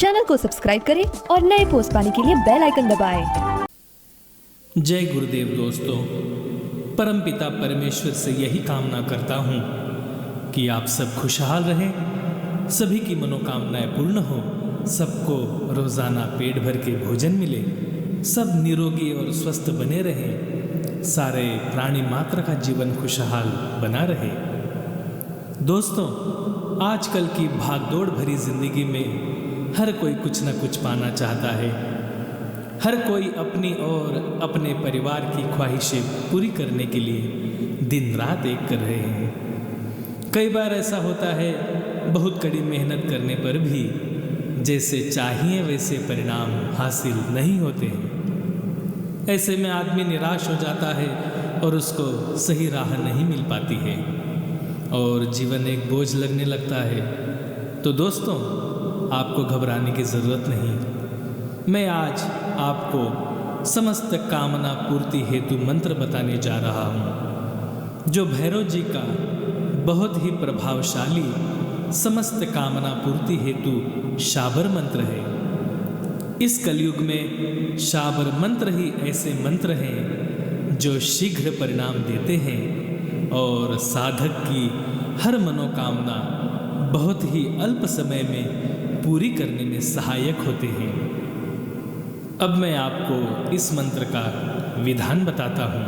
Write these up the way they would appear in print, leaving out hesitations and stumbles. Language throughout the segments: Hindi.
चैनल को सब्सक्राइब करें और नए पोस्ट पाने के लिए बेल आइकन दबाएं। जय गुरुदेव दोस्तों, परमपिता परमेश्वर से यही कामना करता हूँ कि आप सब खुशहाल रहें, सभी की मनोकामनाएं पूर्ण हो, सबको रोज़ाना पेट भर के भोजन मिले, सब निरोगी और स्वस्थ बने रहें, सारे प्राणी मात्र का जीवन खुशहाल बना रहे। दोस्तों, आजकल की भागदौड़ भरी जिंदगी में हर कोई कुछ न कुछ पाना चाहता है। हर कोई अपनी और अपने परिवार की ख्वाहिशें पूरी करने के लिए दिन रात एक कर रहे हैं। कई बार ऐसा होता है, बहुत कड़ी मेहनत करने पर भी जैसे चाहिए वैसे परिणाम हासिल नहीं होते हैं। ऐसे में आदमी निराश हो जाता है और उसको सही राह नहीं मिल पाती है और जीवन एक बोझ लगने लगता है। तो दोस्तों, आपको घबराने की ज़रूरत नहीं। मैं आज आपको समस्त कामना पूर्ति हेतु मंत्र बताने जा रहा हूँ, जो भैरव जी का बहुत ही प्रभावशाली समस्त कामना पूर्ति हेतु शाबर मंत्र है। इस कलयुग में शाबर मंत्र ही ऐसे मंत्र हैं जो शीघ्र परिणाम देते हैं और साधक की हर मनोकामना बहुत ही अल्प समय में पूरी करने में सहायक होते हैं। अब मैं आपको इस मंत्र का विधान बताता हूँ।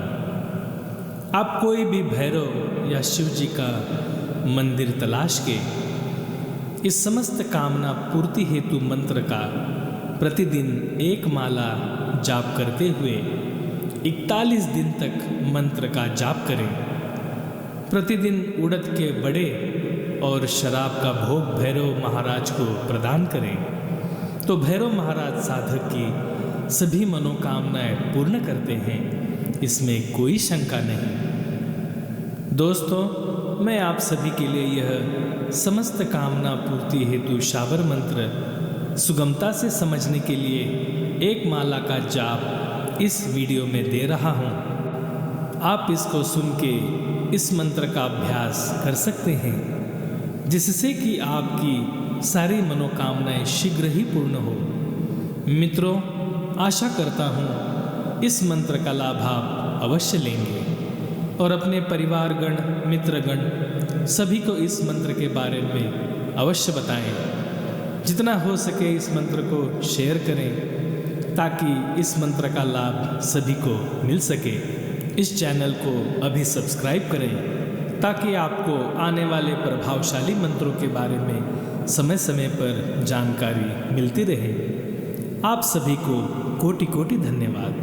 आप कोई भी भैरव या शिव जी का मंदिर तलाश के इस समस्त कामना पूर्ति हेतु मंत्र का प्रतिदिन एक माला जाप करते हुए 41 दिन तक मंत्र का जाप करें। प्रतिदिन उड़द के बड़े और शराब का भोग भैरव महाराज को प्रदान करें तो भैरव महाराज साधक की सभी मनोकामनाएं पूर्ण करते हैं, इसमें कोई शंका नहीं। दोस्तों, मैं आप सभी के लिए यह समस्त कामना पूर्ति हेतु शाबर मंत्र सुगमता से समझने के लिए एक माला का जाप इस वीडियो में दे रहा हूँ। आप इसको सुन के इस मंत्र का अभ्यास कर सकते हैं, जिससे कि आपकी सारी मनोकामनाएं शीघ्र ही पूर्ण हो। मित्रों, आशा करता हूँ इस मंत्र का लाभ आप अवश्य लेंगे और अपने परिवारगण, मित्रगण सभी को इस मंत्र के बारे में अवश्य बताएं। जितना हो सके इस मंत्र को शेयर करें ताकि इस मंत्र का लाभ सभी को मिल सके। इस चैनल को अभी सब्सक्राइब करें ताकि आपको आने वाले प्रभावशाली मंत्रों के बारे में समय समय पर जानकारी मिलती रहे। आप सभी को कोटि कोटि धन्यवाद।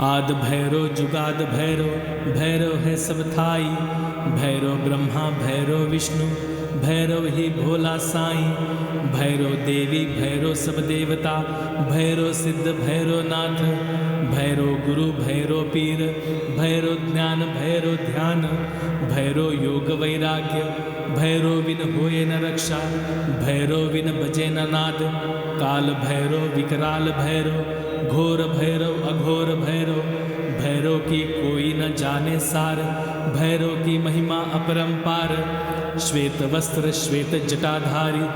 आद भैरो जुगाद भैरो, भैरव है सब थाई, भैरव ब्रह्मा भैरव विष्णु, भैरव ही भोला साई, भैरव देवी भैरव सब देवता, भैरव सिद्ध भैरव नाथ, भैरव गुरु भैरव पीर, भैरव ज्ञान भैरव ध्यान, भैरव योग वैराग्य, भैरव बिन होए न रक्षा, भैरव बिन बजे न नाद, काल भैरव विकराल भैरव, घोर भैरव अघोर भैरव, भैरव की कोई न जाने सार, भैरव की महिमा अपरंपार, श्वेत वस्त्र श्वेत जटाधारी,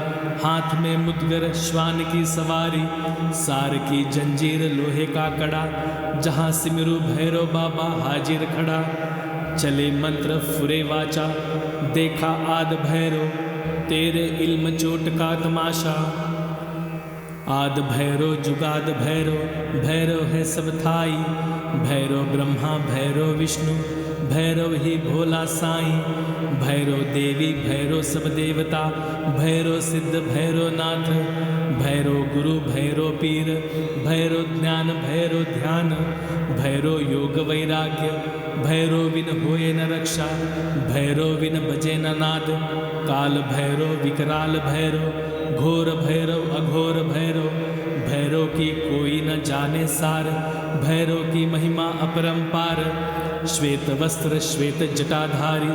हाथ में मुद्गर श्वान की सवारी, सार की जंजीर लोहे का कड़ा, जहाँ सिमरू भैरव बाबा हाजिर खड़ा, चले मंत्र फुरे वाचा, देखा आद भैरव तेरे इल्म चोट का तमाशा। आद भैरव जुगाद भैरव, भैरव है सब थाई, भैरव ब्रह्मा भैरव विष्णु, भैरव ही भोला साई, भैरव देवी भैरव सब देवता, भैरव सिद्ध भैरव नाथ, भैरव गुरु भैरव पीर, भैरव ज्ञान भैरव ध्यान, भैरव योग वैराग्य, भैरव बिन होए न रक्षा, भैरव बिन बजे न नाद, काल भैरव विकराल भैरव, घोर भैरव अघोर भैरव, भैरव की कोई न जाने सार, भैरव की महिमा अपरंपार, श्वेत वस्त्र श्वेत जटाधारी,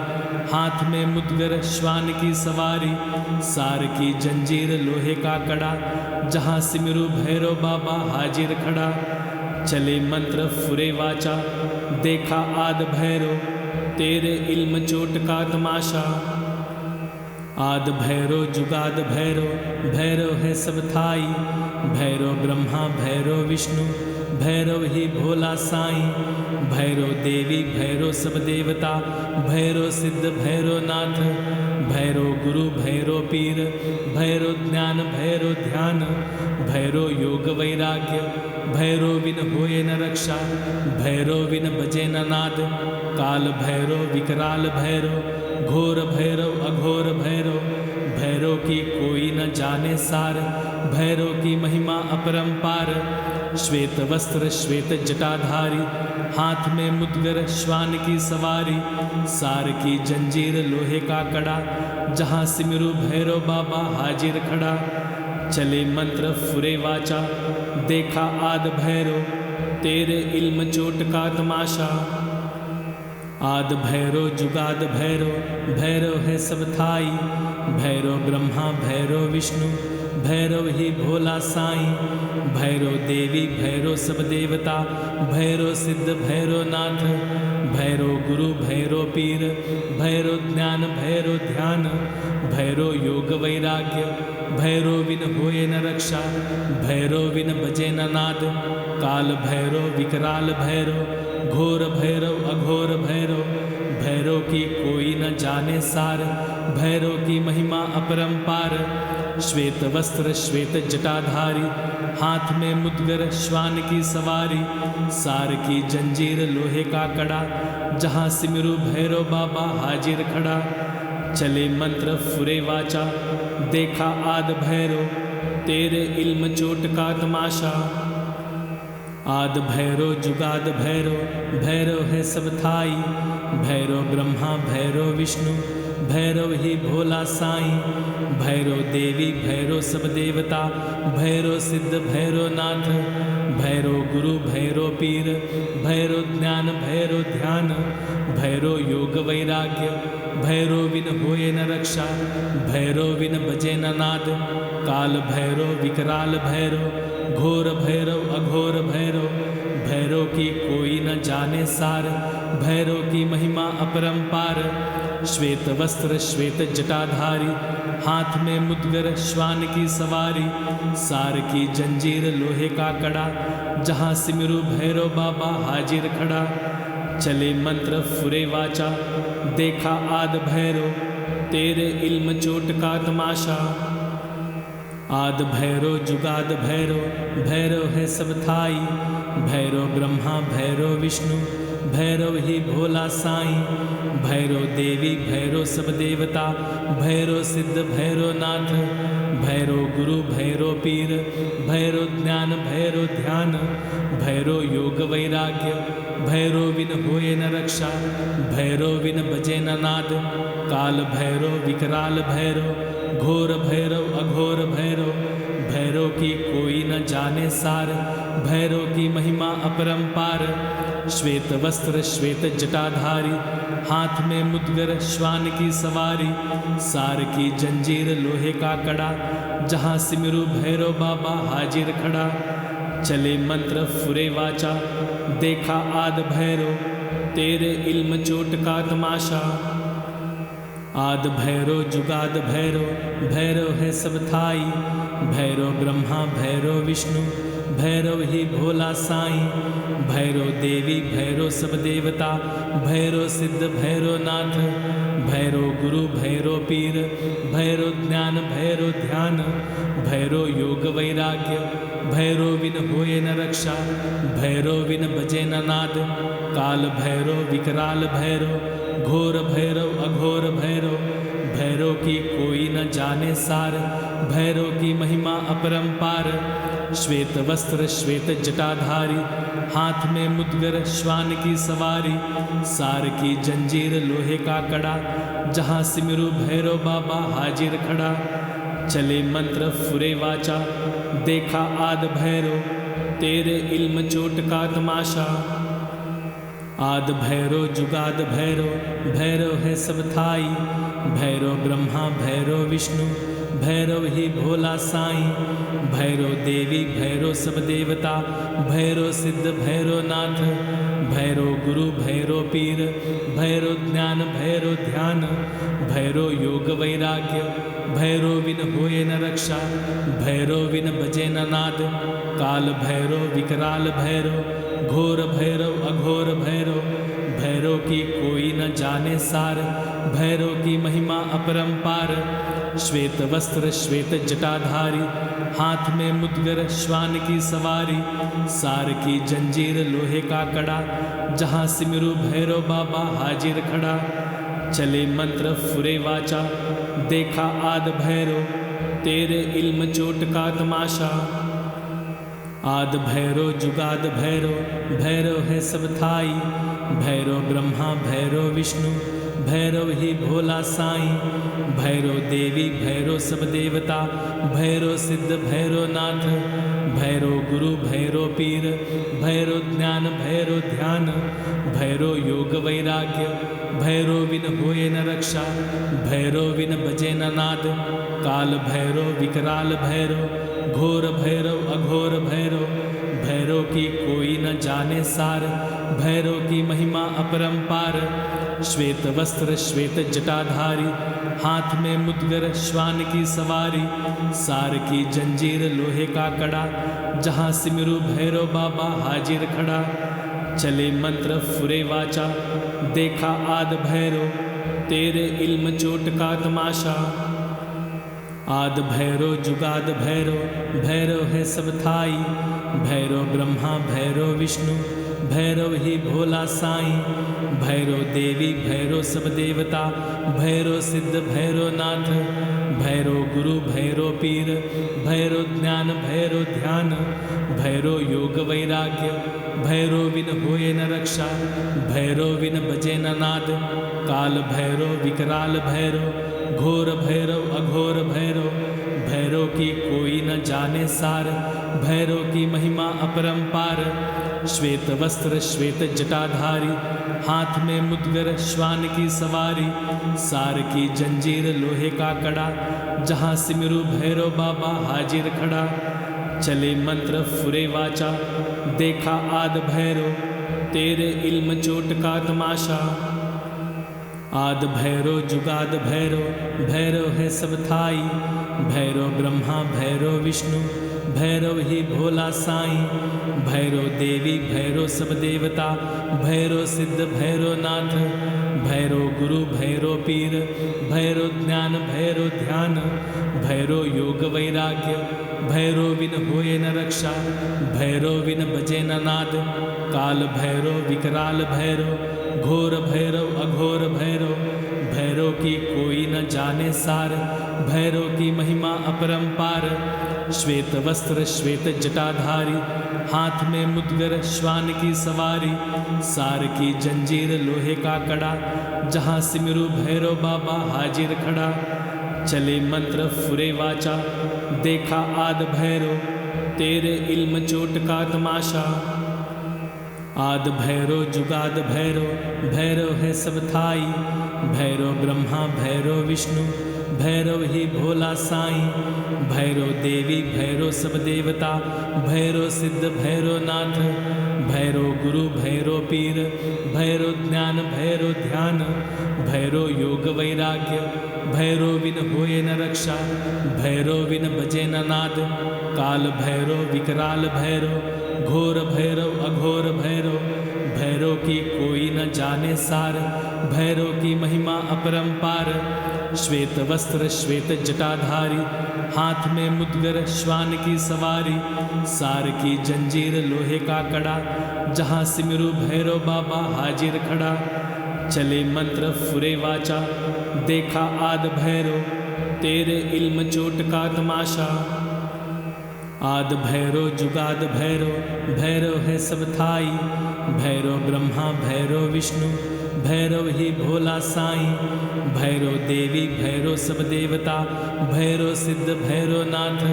हाथ में मुद्गर श्वान की सवारी, सार की जंजीर लोहे का कड़ा, जहाँ सिमरू भैरव बाबा हाजिर खड़ा, चले मंत्र फुरे वाचा, देखा आद भैरव तेरे इल्म चोट का तमाशा। आद भैरो जुगाद भैरो, भैरव है सब थाई। भैरो ब्रह्मा भैरो विष्णु, भैरव ही भोला साईं। भैरो देवी भैरो सब देवता, भैरो सिद्ध भैरो नाथ। भैरो गुरु भैरो पीर, भैरो ज्ञान भैरो ध्यान। भैरो योग वैराग्य, भैरो बिन होए न रक्षा। भैरो बिन बजे न नाद, काल भैरो विकराल भैरो। घोर भैरव अघोर भैरो, भैरो की कोई न जाने सार। भैरो की महिमा अपरंपार। श्वेत वस्त्र श्वेत जटाधारी, हाथ में मुद्गर श्वान की सवारी। सार की जंजीर लोहे का कड़ा, जहाँ सिमरू भैरव बाबा हाजिर खड़ा। चले मंत्र फुरे वाचा, देखा आद भैरो, तेरे इल्म चोट का तमाशा। आद भैरो जुगाद भैरो, भैरव है सब थाई। भैरो ब्रह्मा भैरो विष्णु, भैरव ही भोला साईं। भैरो देवी भैरो सब देवता, भैरो सिद्ध भैरो नाथ। भैरो गुरु भैरो पीर, भैरो ज्ञान भैरो ध्यान। भैरो योग वैराग्य, भैरो बिन होए न रक्षा। भैरो बिन बजे न नाद, काल भैरो विकराल भैरो। घोर भैरव अघोर भैरो, भैरो की कोई न जाने सार। भैरो की महिमा अपरंपार। श्वेत वस्त्र श्वेत जटाधारी, हाथ में मुद्गर श्वान की सवारी। सार की जंजीर लोहे का कड़ा, जहाँ सिमरू भैरव बाबा हाजिर खड़ा। चले मंत्र फुरे वाचा, देखा आद भैरो, तेरे इल्म चोट का तमाशा। आद भैरो जुगाद भैरो, भैरव है सब थाई। भैरो ब्रह्मा भैरो विष्णु, भैरव ही भोला साईं। भैरो देवी भैरो सब देवता, भैरो सिद्ध भैरो नाथ। भैरो गुरु भैरो पीर, भैरो ज्ञान भैरो ध्यान। भैरो योग वैराग्य, भैरो बिन होए न रक्षा। भैरो बिन बजे न नाद, काल भैरो विकराल भैरो। घोर भैरव अघोर भैरो, भैरो की कोई न जाने सार। भैरो की महिमा अपरंपार। श्वेत वस्त्र श्वेत जटाधारी, हाथ में मुद्गर श्वान की सवारी। सार की जंजीर लोहे का कड़ा, जहाँ सिमरू भैरव बाबा हाजिर खड़ा। चले मंत्र फुरे वाचा, देखा आद भैरो, तेरे इल्म चोट का तमाशा। आद भैरो जुगाद भैरो, भैरव है सब थाई। भैरो ब्रह्मा भैरो विष्णु, भैरव ही भोला साईं। भैरो देवी भैरो सब देवता, भैरो सिद्ध भैरो नाथ। भैरो गुरु भैरो पीर, भैरो ज्ञान भैरो ध्यान। भैरो योग वैराग्य, भैरो बिन होए न रक्षा। भैरो बिन बजे न नाद, काल भैरो विकराल भैरो। घोर भैरव अघोर भैरो, भैरो की कोई न जाने सार। भैरो की महिमा अपरंपार। श्वेत वस्त्र श्वेत जटाधारी, हाथ में मुद्गर श्वान की सवारी। सार की जंजीर लोहे का कड़ा, जहाँ सिमरू भैरव बाबा हाजिर खड़ा। चले मंत्र फुरे वाचा, देखा आद भैरो, तेरे इल्म चोट का तमाशा। आद भैरो जुगाद भैरो, भैरव है सब थाई। भैरो ब्रह्मा भैरो विष्णु, भैरव ही भोला साईं। भैरो देवी भैरो सब देवता, भैरो सिद्ध भैरो नाथ। भैरो गुरु भैरो पीर, भैरो ज्ञान भैरो ध्यान। भैरो योग वैराग्य, भैरो बिन होए न रक्षा। भैरो बिन बजे न नाद, काल भैरो विकराल भैरो। घोर भैरव अघोर भैरो, भैरो की कोई न जाने सार। भैरो की महिमा अपरंपार। श्वेत वस्त्र श्वेत जटाधारी, हाथ में मुद्गर श्वान की सवारी। सार की जंजीर लोहे का कड़ा, जहाँ सिमरू भैरव बाबा हाजिर खड़ा। चले मंत्र फुरे वाचा, देखा आद भैरो, तेरे इल्म चोट का तमाशा। आद भैरो जुगाद भैरो, भैरव है सब थाई। भैरो ब्रह्मा भैरो विष्णु, भैरव ही भोला साईं, भैरव देवी भैरव सब देवता, भैरव सिद्ध भैरव नाथ, भैरव गुरु भैरव पीर, भैरव ज्ञान भैरव ध्यान, भैरव योग वैराग्य, भैरव बिन होए न रक्षा, भैरव बिन बजे न नाद, काल भैरव विकराल भैरव, घोर भैरव अघोर भैरव, भैरव की कोई न जाने सार, भैरव की महिमा अपरंपार। श्वेत वस्त्र श्वेत जटाधारी, हाथ में मुद्गर श्वान की सवारी, सार की जंजीर लोहे का कड़ा, जहाँ सिमरू भैरव बाबा हाजिर खड़ा। चले मंत्र फुरे वाचा, देखा आद भैरव, तेरे इल्म चोट का तमाशा। आद भैरव जुगाद भैरव, भैरव है सब थाई, भैरव ब्रह्मा भैरव विष्णु, भैरव ही भोला साईं, भैरव देवी भैरव सब देवता, भैरव सिद्ध भैरव नाथ, भैरव गुरु भैरव पीर, भैरव ज्ञान भैरव ध्यान, भैरव योग वैराग्य, भैरव बिन होए न रक्षा, भैरव बिन बजे न नाद, काल भैरव विकराल भैरव, घोर भैरव अघोर भैरव, भैरव की कोई न जाने सार, भैरव की महिमा अपरंपार। श्वेत वस्त्र श्वेत जटाधारी, हाथ में मुद्गर श्वान की सवारी, सार की जंजीर लोहे का कड़ा, जहाँ सिमरू भैरव बाबा हाजिर खड़ा। चले मंत्र फुरे वाचा, देखा आद भैरव, तेरे इल्म चोट का तमाशा। आद भैरव जुगाद भैरव, भैरव है सब थाई, भैरव ब्रह्मा भैरव विष्णु, भैरव ही भोला साईं, भैरव देवी भैरव सब देवता, भैरव सिद्ध भैरव नाथ, भैरव गुरु भैरव पीर, भैरव ज्ञान भैरव ध्यान, भैरव योग वैराग्य, भैरव बिन होए न रक्षा, भैरव बिन बजे न नाद, काल भैरव विकराल भैरव, घोर भैरव अघोर भैरव, भैरव की कोई न जाने सार, भैरव की महिमा अपरंपार। श्वेत वस्त्र श्वेत जटाधारी, हाथ में मुद्गर श्वान की सवारी, सार की जंजीर लोहे का कड़ा, जहाँ सिमरू भैरव बाबा हाजिर खड़ा। चले मंत्र फुरे वाचा, देखा आद भैरव, तेरे इल्म चोट का तमाशा। आद भैरव जुगाद भैरव, भैरव है सब थाई, भैरव ब्रह्मा भैरव विष्णु, भैरव ही भोला साईं, भैरव देवी भैरव सब देवता, भैरव सिद्ध भैरव नाथ, भैरव गुरु भैरव पीर, भैरव ज्ञान भैरव ध्यान, भैरव योग वैराग्य, भैरव बिन होए न रक्षा, भैरव बिन बजे न नाद, काल भैरव विकराल भैरव, घोर भैरव अघोर भैरव, भैरव की कोई न जाने सार, भैरव की महिमा अपरंपार। श्वेत वस्त्र श्वेत जटाधारी, हाथ में मुद्गर श्वान की सवारी, सार की जंजीर लोहे का कड़ा, जहाँ सिमरू भैरव बाबा हाजिर खड़ा। चले मंत्र फुरे वाचा, देखा आद भैरव, तेरे इल्म चोट का तमाशा। आद भैरव जुगाद भैरव, भैरव है सब थाई, भैरव ब्रह्मा भैरव विष्णु, भैरव ही भोला साईं, भैरव देवी भैरव सब देवता, भैरव सिद्ध भैरव नाथ, भैरव गुरु भैरव पीर, भैरव ज्ञान भैरव ध्यान, भैरव योग वैराग्य, भैरव बिन होए न रक्षा, भैरव बिन बजे न नाद, काल भैरव विकराल भैरव, घोर भैरव अघोर भैरव, भैरव की कोई न जाने सार, भैरव की महिमा अपरंपार। श्वेत वस्त्र श्वेत जटाधारी, हाथ में मुद्गर श्वान की सवारी, सार की जंजीर लोहे का कड़ा, जहाँ सिमरू भैरव बाबा हाजिर खड़ा। चले मंत्र फुरे वाचा, देखा आद भैरव, तेरे इल्म चोट का तमाशा। आद भैरव जुगाद भैरव, भैरव है सब थाई, भैरव ब्रह्मा भैरव विष्णु, भैरव ही भोला साईं, भैरव देवी भैरव सब देवता, भैरव सिद्ध भैरव नाथ,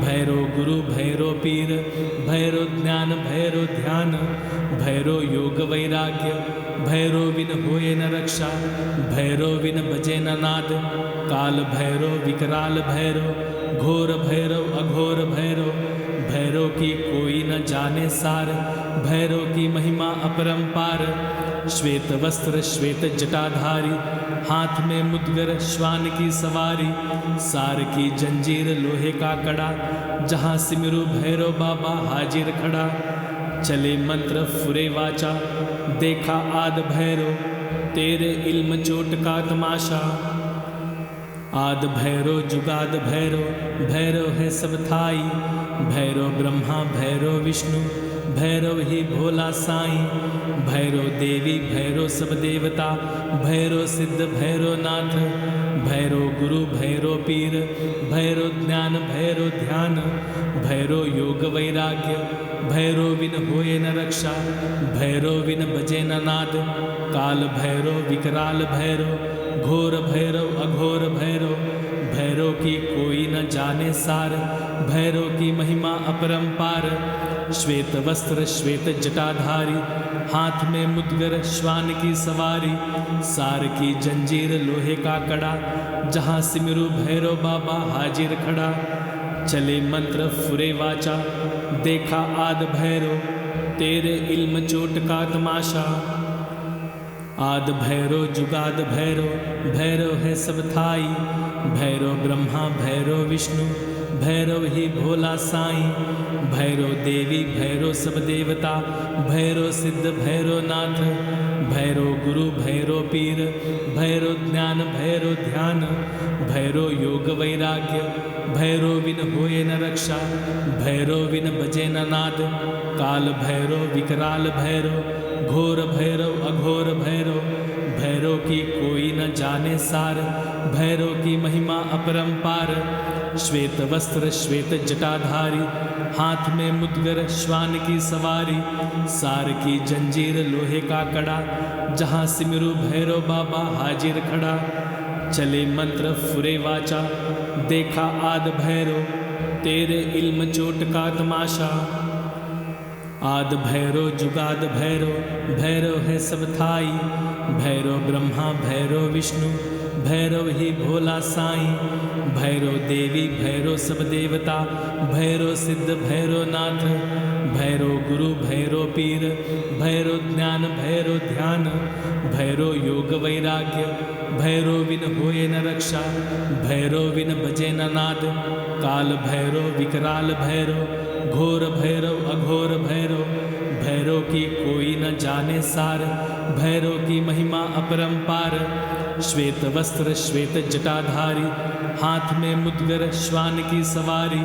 भैरव गुरु भैरव पीर, भैरव ज्ञान भैरव ध्यान, भैरव योग वैराग्य, भैरव बिन होए न रक्षा, भैरव बिन बजे न नाद, काल भैरव विकराल भैरव, घोर भैरव अघोर भैरव, भैरव की कोई न जाने सार, भैरव की महिमा अपरंपार। श्वेत वस्त्र श्वेत जटाधारी, हाथ में मुद्गर श्वान की सवारी, सार की जंजीर लोहे का कड़ा, जहाँ सिमरु भैरव बाबा हाजिर खड़ा। चले मंत्र फुरे वाचा, देखा आद भैरव, तेरे इल्म चोट का तमाशा। आद भैरव जुगाद भैरव, भैरव है सब थाई, भैरव ब्रह्मा भैरव विष्णु, भैरव ही भोला साईं, भैरव देवी भैरव सब देवता, भैरव सिद्ध भैरव नाथ, भैरव गुरु भैरव पीर, भैरव ज्ञान भैरव ध्यान, भैरव योग वैराग्य, भैरव बिन होए न रक्षा, भैरव बिन बजे न नाद, काल भैरव विकराल भैरव, घोर भैरव अघोर भैरव, भैरव की कोई न जाने सार, भैरव की महिमा अपरंपार। श्वेत वस्त्र श्वेत जटाधारी, हाथ में मुद्गर श्वान की सवारी, सार की जंजीर लोहे का कड़ा, जहाँ सिमरु भैरव बाबा हाजिर खड़ा। चले मंत्र फुरे वाचा, देखा आद भैरव, तेरे इल्म चोट का तमाशा। आद भैरव जुगाद भैरव, भैरव है सब थाई, भैरव ब्रह्मा भैरव विष्णु, भैरव ही भोला साईं, भैरव देवी भैरव सब देवता, भैरव सिद्ध भैरव नाथ, भैरव गुरु भैरव पीर, भैरव ज्ञान भैरव ध्यान, भैरव योग वैराग्य, भैरव बिन होए न रक्षा, भैरव बिन बजे न नाद, काल भैरव विकराल भैरव, घोर भैरव अघोर भैरव, भैरव की कोई न जाने सार, भैरव की महिमा अपरंपार। श्वेत वस्त्र श्वेत जटाधारी, हाथ में मुद्गर श्वान की सवारी, सार की जंजीर लोहे का कड़ा, जहाँ सिमरु भैरव बाबा हाजिर खड़ा। चले मंत्र फुरे वाचा, देखा आद भैरव, तेरे इल्म चोट का तमाशा। आद भैरव जुगाद भैरव, भैरव है सब थाई, भैरव ब्रह्मा भैरव विष्णु, भैरव ही भोला साईं, भैरव देवी भैरव सब देवता, भैरव सिद्ध भैरव नाथ, भैरव गुरु भैरव पीर, भैरव ज्ञान भैरव ध्यान, भैरव योग वैराग्य, भैरव बिन होए न रक्षा, भैरव बिन बजे न नाद, काल भैरव विकराल भैरव, घोर भैरव अघोर भैरव, भैरव की कोई न जाने सार, भैरव की महिमा अपरंपार। श्वेत वस्त्र श्वेत जटाधारी, हाथ में मुद्गर श्वान की सवारी,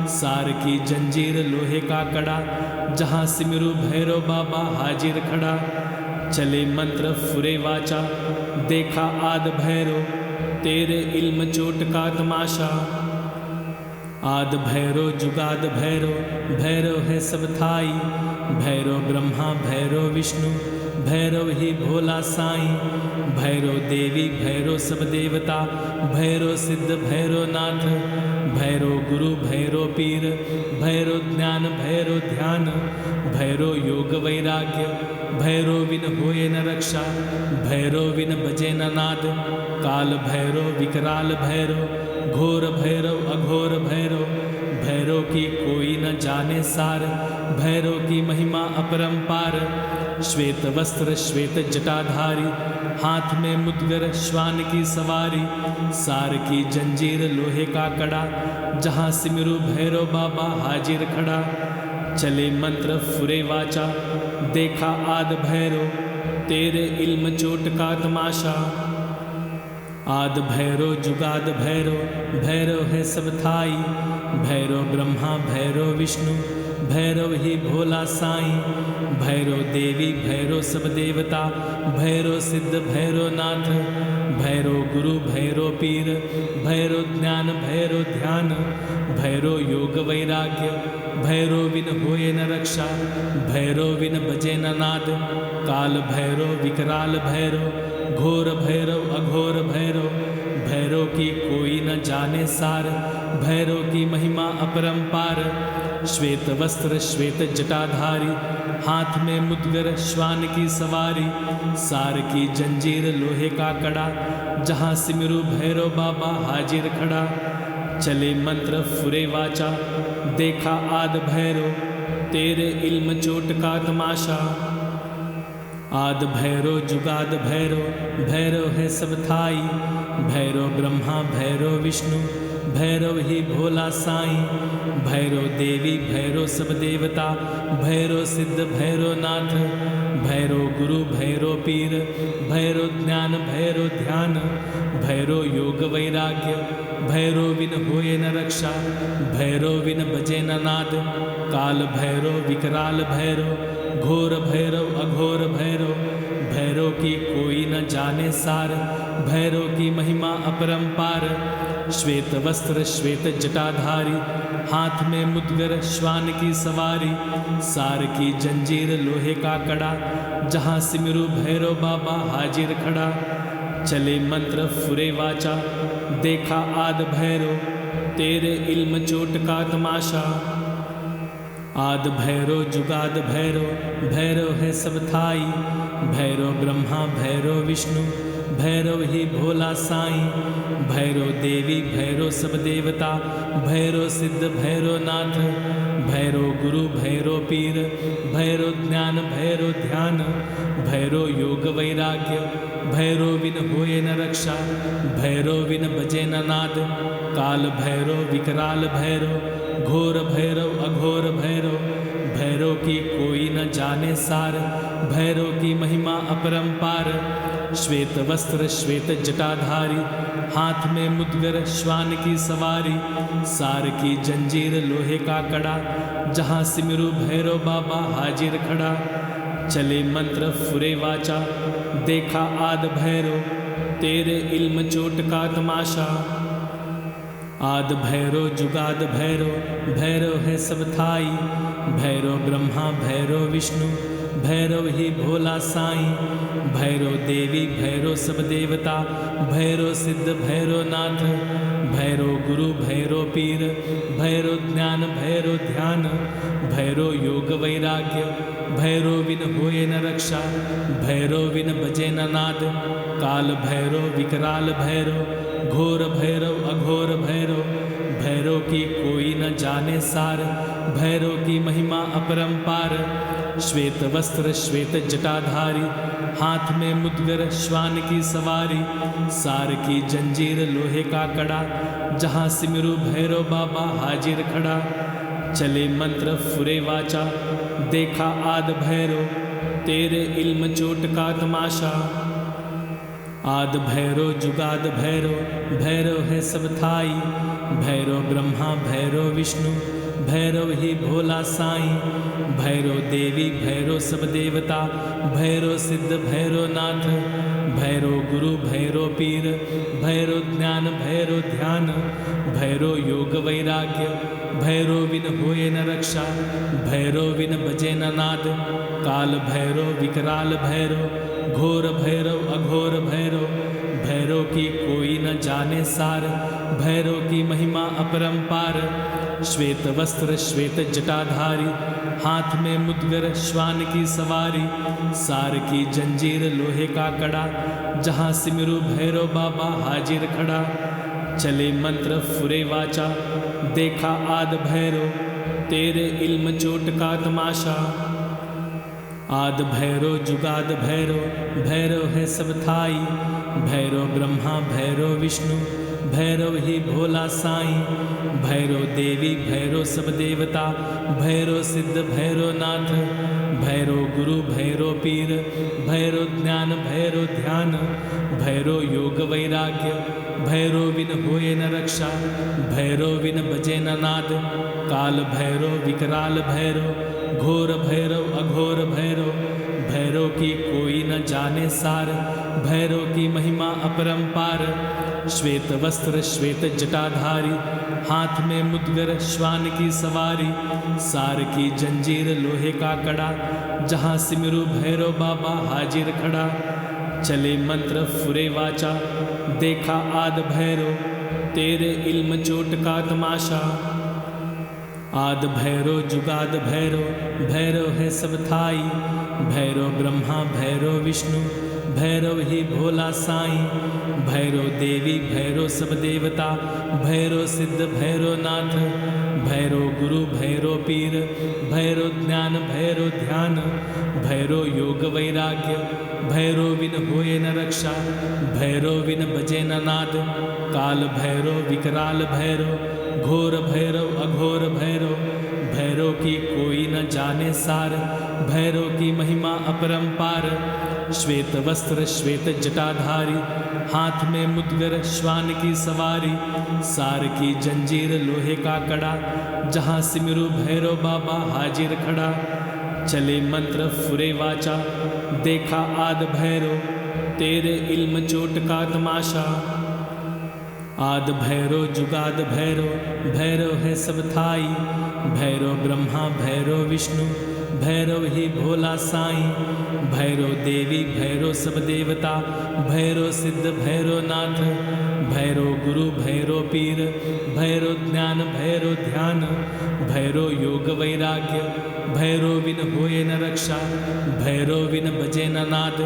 सार की जंजीर लोहे का कड़ा, जहाँ सिमरु भैरव बाबा हाजिर खड़ा। चले मंत्र फुरे वाचा, देखा आद भैरव, तेरे इल्म चोट का तमाशा। आद भैरव जुगाद भैरव, भैरव है सब थाई, भैरव ब्रह्मा भैरव विष्णु, भैरव ही भोला साईं, भैरव देवी भैरव सब देवता, भैरव सिद्ध भैरव नाथ, भैरव गुरु भैरव पीर, भैरव ज्ञान भैरव ध्यान, भैरव योग वैराग्य, भैरव बिन होए न रक्षा, भैरव बिन बजे न नाद, काल भैरव विकराल भैरव, घोर भैरव अघोर भैरव, भैरव की कोई न जाने सार, भैरव की महिमा अपरंपार। श्वेत वस्त्र श्वेत जटाधारी, हाथ में मुद्गर श्वान की सवारी, सार की जंजीर लोहे का कड़ा, जहाँ सिमरु भैरव बाबा हाजिर खड़ा। चले मंत्र फुरे वाचा, देखा आद भैरव, तेरे इल्म चोट का तमाशा। आद भैरव जुगाद भैरव, भैरव है सब थाई, भैरव ब्रह्मा भैरव विष्णु, भैरव ही भोला साईं, भैरव देवी भैरव सब देवता, भैरव सिद्ध भैरव नाथ, भैरव गुरु भैरव पीर, भैरव ज्ञान भैरव ध्यान, भैरो योग वैराग्य, भैरो बिन होए न रक्षा, भैरो बिन बजे न नाद, काल भैरो विकराल भैरो, घोर भैरव अघोर भैरो, भैरो की कोई न जाने सार, भैरो की महिमा अपरंपार। श्वेत वस्त्र श्वेत जटाधारी, हाथ में मुद्गर श्वान की सवारी, सार की जंजीर लोहे का कड़ा, जहाँ सिमरु भैरव बाबा हाजिर खड़ा। चले मंत्र फुरे वाचा, देखा आद भैरो, तेरे इल्म चोट का तमाशा। आद भैरो जुगाद भैरो, भैरो है सब थाई, भैरो ब्रह्मा भैरो विष्णु, भैरव ही भोला साईं। भैरो देवी भैरो सब देवता, भैरो सिद्ध भैरो नाथ, भैरो गुरु भैरो पीर, भैरो ज्ञान भैरो ध्यान, भैरो योग वैराग्य, भैरो बिन होए न रक्षा, भैरो बिन बजे न नाद, काल भैरो विकराल भैरो, घोर भैरव अघोर भैरो, भैरो की कोई न जाने सार, भैरो की महिमा अपरंपार। श्वेत वस्त्र श्वेत जटाधारी, हाथ में मुद्गर श्वान की सवारी, सार की जंजीर लोहे का कड़ा, जहाँ सिमरु भैरव बाबा हाजिर खड़ा। चले मंत्र फुरे वाचा, देखा आद भैरो, तेरे इल्म चोट का तमाशा। आद भैरो जुगाद भैरो, भैरो है सब थाई, भैरो ब्रह्मा भैरो विष्णु, भैरव ही भोला साईं। भैरो देवी भैरो सब देवता, भैरो सिद्ध भैरो नाथ, भैरो गुरु भैरो पीर, भैरो ज्ञान भैरो ध्यान, भैरो योग वैराग्य, भैरो बिन होए न रक्षा, भैरो बिन बजे न नाद, काल भैरो विकराल भैरो, घोर भैरव अघोर भैरो, भैरो की कोई न जाने सार, भैरो की महिमा अपरंपार। श्वेत वस्त्र श्वेत जटाधारी, हाथ में मुद्गर श्वान की सवारी, सार की जंजीर लोहे का कड़ा, जहाँ सिमरु भैरव बाबा हाजिर खड़ा। चले मंत्र फुरे वाचा, देखा आद भैरो, तेरे इल्म चोट का तमाशा। आद भैरो जुगाद भैरो, भैरो है सब थाई, भैरो ब्रह्मा भैरो विष्णु, भैरव ही भोला साईं। भैरो देवी भैरो सब देवता, भैरो सिद्ध भैरो नाथ, भैरो गुरु भैरो पीर, भैरो ज्ञान भैरो ध्यान, भैरो योग वैराग्य, भैरो बिन होए न रक्षा, भैरो बिन बजे न नाद, काल भैरो विकराल भैरो, घोर भैरव अघोर भैरो, भैरो की कोई न जाने सार, भैरो की महिमा अपरंपार। श्वेत वस्त्र श्वेत जटाधारी, हाथ में मुद्गर श्वान की सवारी, सार की जंजीर लोहे का कड़ा, जहाँ सिमरु भैरव बाबा हाजिर खड़ा। चले मंत्र फुरे वाचा, देखा आद भैरो, तेरे इल्म चोट का तमाशा। आद भैरो जुगाद भैरो, भैरो है सब थाई, भैरो ब्रह्मा भैरो विष्णु, भैरव ही भोला साईं। भैरो देवी भैरो सब देवता, भैरो सिद्ध भैरो नाथ, भैरो गुरु भैरो पीर, भैरो ज्ञान भैरो ध्यान, भैरो योग वैराग्य, भैरो बिन होए न रक्षा, भैरो बिन बजे न नाद, काल भैरो विकराल भैरो, घोर भैरव अघोर भैरो, भैरो की कोई न जाने सार, भैरो की महिमा अपरंपार। श्वेत वस्त्र श्वेत जटाधारी, हाथ में मुद्गर श्वान की सवारी, सार की जंजीर लोहे का कड़ा, जहाँ सिमरु भैरव बाबा हाजिर खड़ा। चले मंत्र फुरे वाचा, देखा आद भैरो, तेरे इल्म चोट का तमाशा। आद भैरो जुगाद भैरो, भैरो है सब थाई, भैरो ब्रह्मा भैरो विष्णु, भैरव ही भोला साईं। भैरो देवी भैरो सब देवता, भैरो सिद्ध भैरो नाथ, भैरो गुरु भैरो पीर, भैरो ज्ञान भैरो ध्यान, भैरो योग वैराग्य, भैरो बिन होए न रक्षा, भैरो बिन बजे न नाद, काल भैरो विकराल भैरो, घोर भैरव अघोर भैरो, भैरो भैरव की कोई न जाने सार, भैरव की महिमा अपरंपार। श्वेत वस्त्र श्वेत जटाधारी, हाथ में मुद्गर श्वान की सवारी। सार की जंजीर लोहे का कड़ा, जहाँ सिमरू भैरव बाबा हाजिर खड़ा। चले मंत्र फुरे वाचा, देखा आद भैरव, तेरे इल्म चोट का तमाशा। आद भैरव जुगाद भैरव, भैरव है सब थाई। भैरव ब्रह्मा भैरव विष्णु, भैरव ही भोला साईं। भैरव देवी भैरव सब देवता, भैरव सिद्ध भैरव नाथ। भैरव गुरु भैरव पीर, भैरव ज्ञान भैरव ध्यान। भैरव योग वैराग्य, भैरव बिन होए न रक्षा। भैरव बिन बजे न नाद, काल भैरव विकराल भैरव। घोर भैरव अघोर भैरव, भैरव की कोई न जाने सार। भैरव की महिमा अपरंपार। श्वेत वस्त्र श्वेत जटाधारी, हाथ में मुद्गर श्वान की सवारी। सार की जंजीर लोहे का कड़ा, जहाँ सिमरू भैरव बाबा हाजिर खड़ा। चले मंत्र फुरे वाचा, देखा आद भैरव, तेरे इल्म चोट का तमाशा। आद भैरव जुगाद भैरव, भैरव है सब थाई। भैरव ब्रह्मा भैरव विष्णु, भैरव ही भोला साईं। भैरव देवी भैरव सब देवता, भैरव सिद्ध भैरव नाथ। भैरव गुरु भैरव पीर, भैरव ज्ञान भैरव ध्यान। भैरव योग वैराग्य, भैरव बिन होए न रक्षा। भैरव बिन बजे न नाद,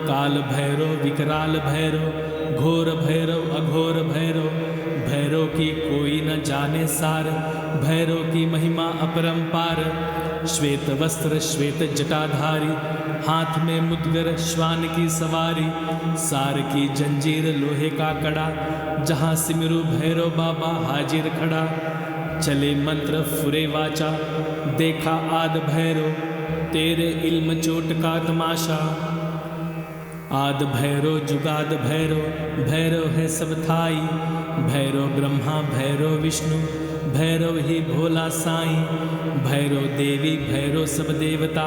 काल भैरव विकराल भैरव। घोर भैरव अघोर भैरव, भैरव की कोई न जाने सार। भैरव की महिमा अपरंपार। श्वेत वस्त्र श्वेत जटाधारी, हाथ में मुद्गर श्वान की सवारी। सार की जंजीर लोहे का कड़ा, जहाँ सिमरू भैरव बाबा हाजिर खड़ा। चले मंत्र फुरे वाचा, देखा आद भैरव, तेरे इल्म चोट का तमाशा। आद भैरव जुगाद भैरव, भैरव है सब थाई। भैरव ब्रह्मा भैरव विष्णु, भैरव ही भोला साईं। भैरव देवी भैरव सब देवता,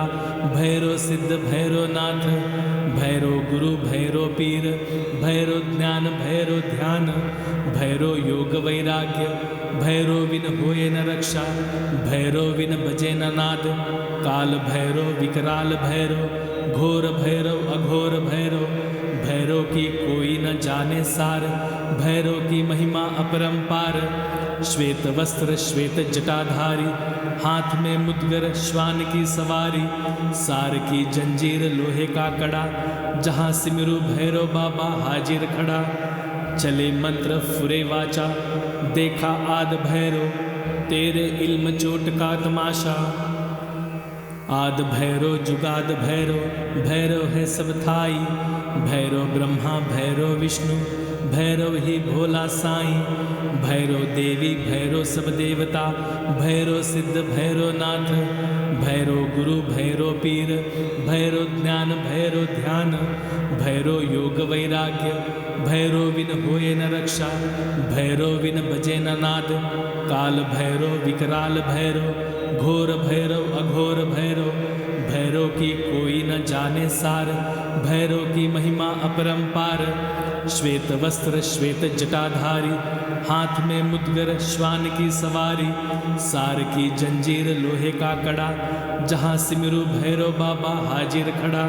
भैरव सिद्ध भैरव नाथ। भैरव गुरु भैरव पीर, भैरव ज्ञान भैरव ध्यान। भैरव योग वैराग्य, भैरव बिन होए न रक्षा। भैरव बिन बजे न नाद, काल भैरव विकराल भैरव। घोर भैरव अघोर भैरव, भैरव की कोई न जाने सार। भैरव की महिमा अपरंपार। श्वेत वस्त्र श्वेत जटाधारी, हाथ में मुद्गर श्वान की सवारी। सार की जंजीर लोहे का कड़ा, जहाँ सिमरू भैरव बाबा हाजिर खड़ा। चले मंत्र फुरे वाचा, देखा आद भैरव, तेरे इल्म चोट का तमाशा। आद भैरव जुगाद भैरव, भैरव है सब थाई। भैरव ब्रह्मा भैरव विष्णु, भैरव ही भोला साईं। भैरव देवी भैरव सब देवता, भैरव सिद्ध भैरव नाथ। भैरव गुरु भैरव पीर, भैरव ज्ञान भैरव ध्यान। भैरव योग वैराग्य, भैरव बिन होए न रक्षा। भैरव बिन बजे न नाद, काल भैरव विकराल भैरव। घोर भैरव अघोर भैरव, भैरव की कोई न जाने सार। भैरव की महिमा अपरंपार। श्वेत वस्त्र श्वेत जटाधारी, हाथ में मुद्गर श्वान की सवारी। सार की जंजीर लोहे का कड़ा, जहाँ सिमरू भैरव बाबा हाजिर खड़ा।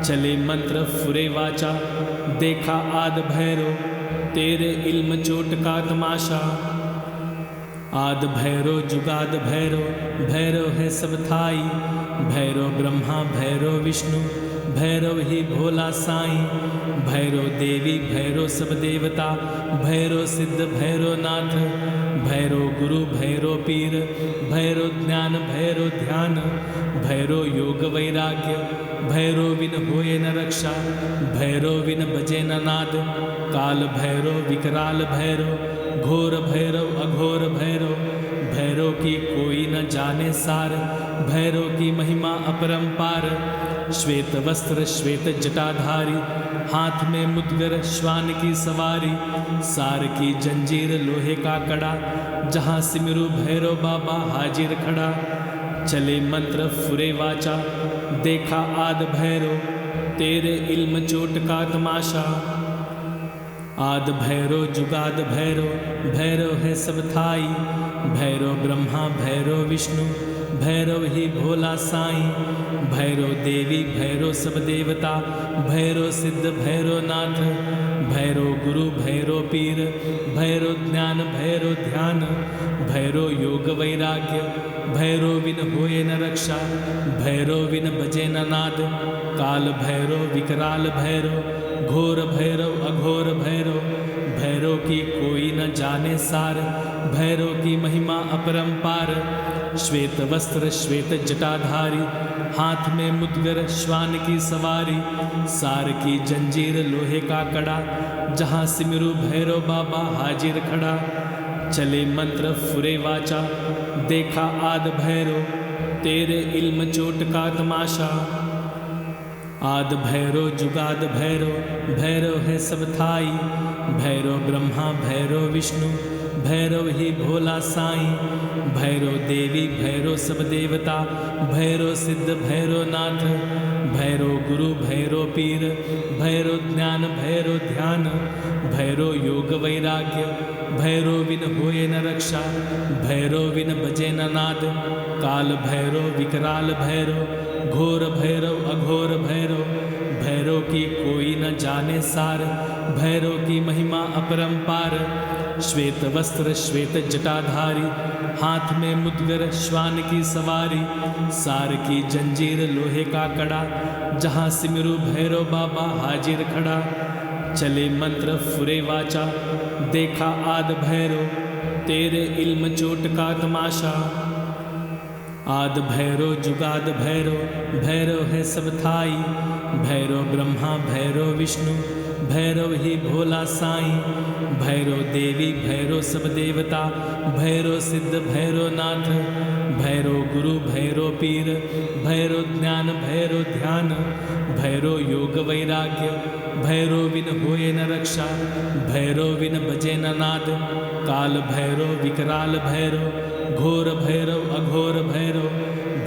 चले मंत्र फुरे वाचा, देखा आद भैरव, तेरे इल्म चोट का तमाशा। आद भैरव जुगाद भैरव, भैरव है सब थाई। भैरव ब्रह्मा भैरव विष्णु, भैरव ही भोला साईं। भैरव देवी भैरव सब देवता, भैरव सिद्ध भैरव नाथ। भैरव गुरु भैरव पीर, भैरव ज्ञान भैरव ध्यान। भैरव योग वैराग्य, भैरव बिन होए न रक्षा। भैरव बिन बजे न नाद, काल भैरव विकराल भैरव। घोर भैरव अघोर भैरव, भैरव की कोई न जाने सार, भैरव की महिमा अपरंपार। श्वेत वस्त्र श्वेत जटाधारी, हाथ में मुद्गर श्वान की सवारी। सार की जंजीर लोहे का कड़ा, जहाँ सिमरू भैरव बाबा हाजिर खड़ा। चले मंत्र फुरे वाचा, देखा आद भैरव, तेरे इल्म चोट का तमाशा। आद भैरव जुगाद भैरव, भैरव है सब थाई। भैरव ब्रह्मा भैरव विष्णु, भैरव ही भोला साईं। भैरव देवी भैरव सब देवता, भैरव सिद्ध भैरव नाथ। भैरव गुरु भैरव पीर, भैरव ज्ञान भैरव ध्यान। भैरव योग वैराग्य, भैरव बिन होए न रक्षा। भैरव बिन बजे न नाद, काल भैरव विकराल भैरव। घोर भैरव अघोर भैरव, भैरव की कोई न जाने सार। भैरव की महिमा अपरंपार। श्वेत वस्त्र श्वेत जटाधारी, हाथ में मुद्गर श्वान की सवारी। सार की जंजीर लोहे का कड़ा, जहाँ सिमरू भैरव बाबा हाजिर खड़ा। चले मंत्र फुरे वाचा, देखा आद भैरव, तेरे इल्म चोट का तमाशा। आद भैरव जुगाद भैरव, भैरव है सब थाई। भैरव ब्रह्मा भैरव विष्णु, भैरव ही भोला साईं। भैरव देवी भैरव सब देवता, भैरव सिद्ध भैरव नाथ। भैरव गुरु भैरव पीर, भैरव ज्ञान भैरव ध्यान। भैरव योग वैराग्य, भैरव बिन होए न रक्षा। भैरव बिन बजे न नाद, काल भैरव विकराल भैरव। घोर भैरव अघोर भैरव, भैरव की कोई न जाने सार। भैरव की महिमा अपरंपार। श्वेत वस्त्र श्वेत जटाधारी, हाथ में मुद्गर श्वान की सवारी। सार की जंजीर लोहे का कड़ा, जहाँ सिमरू भैरव बाबा हाजिर खड़ा। चले मंत्र फुरे वाचा, देखा आद भैरव, तेरे इल्म चोट का तमाशा। आद भैरव जुगाद भैरव, भैरव है सब थाई। भैरव ब्रह्मा भैरव विष्णु, भैरव ही भोला साईं। भैरव देवी भैरव सब देवता, भैरव सिद्ध भैरव नाथ। भैरव गुरु भैरव पीर, भैरव ज्ञान भैरव ध्यान। भैरव योग वैराग्य, भैरव बिन होए न रक्षा। भैरव बिन बजे न नाद, काल भैरव विकराल भैरव। घोर भैरव अघोर भैरव,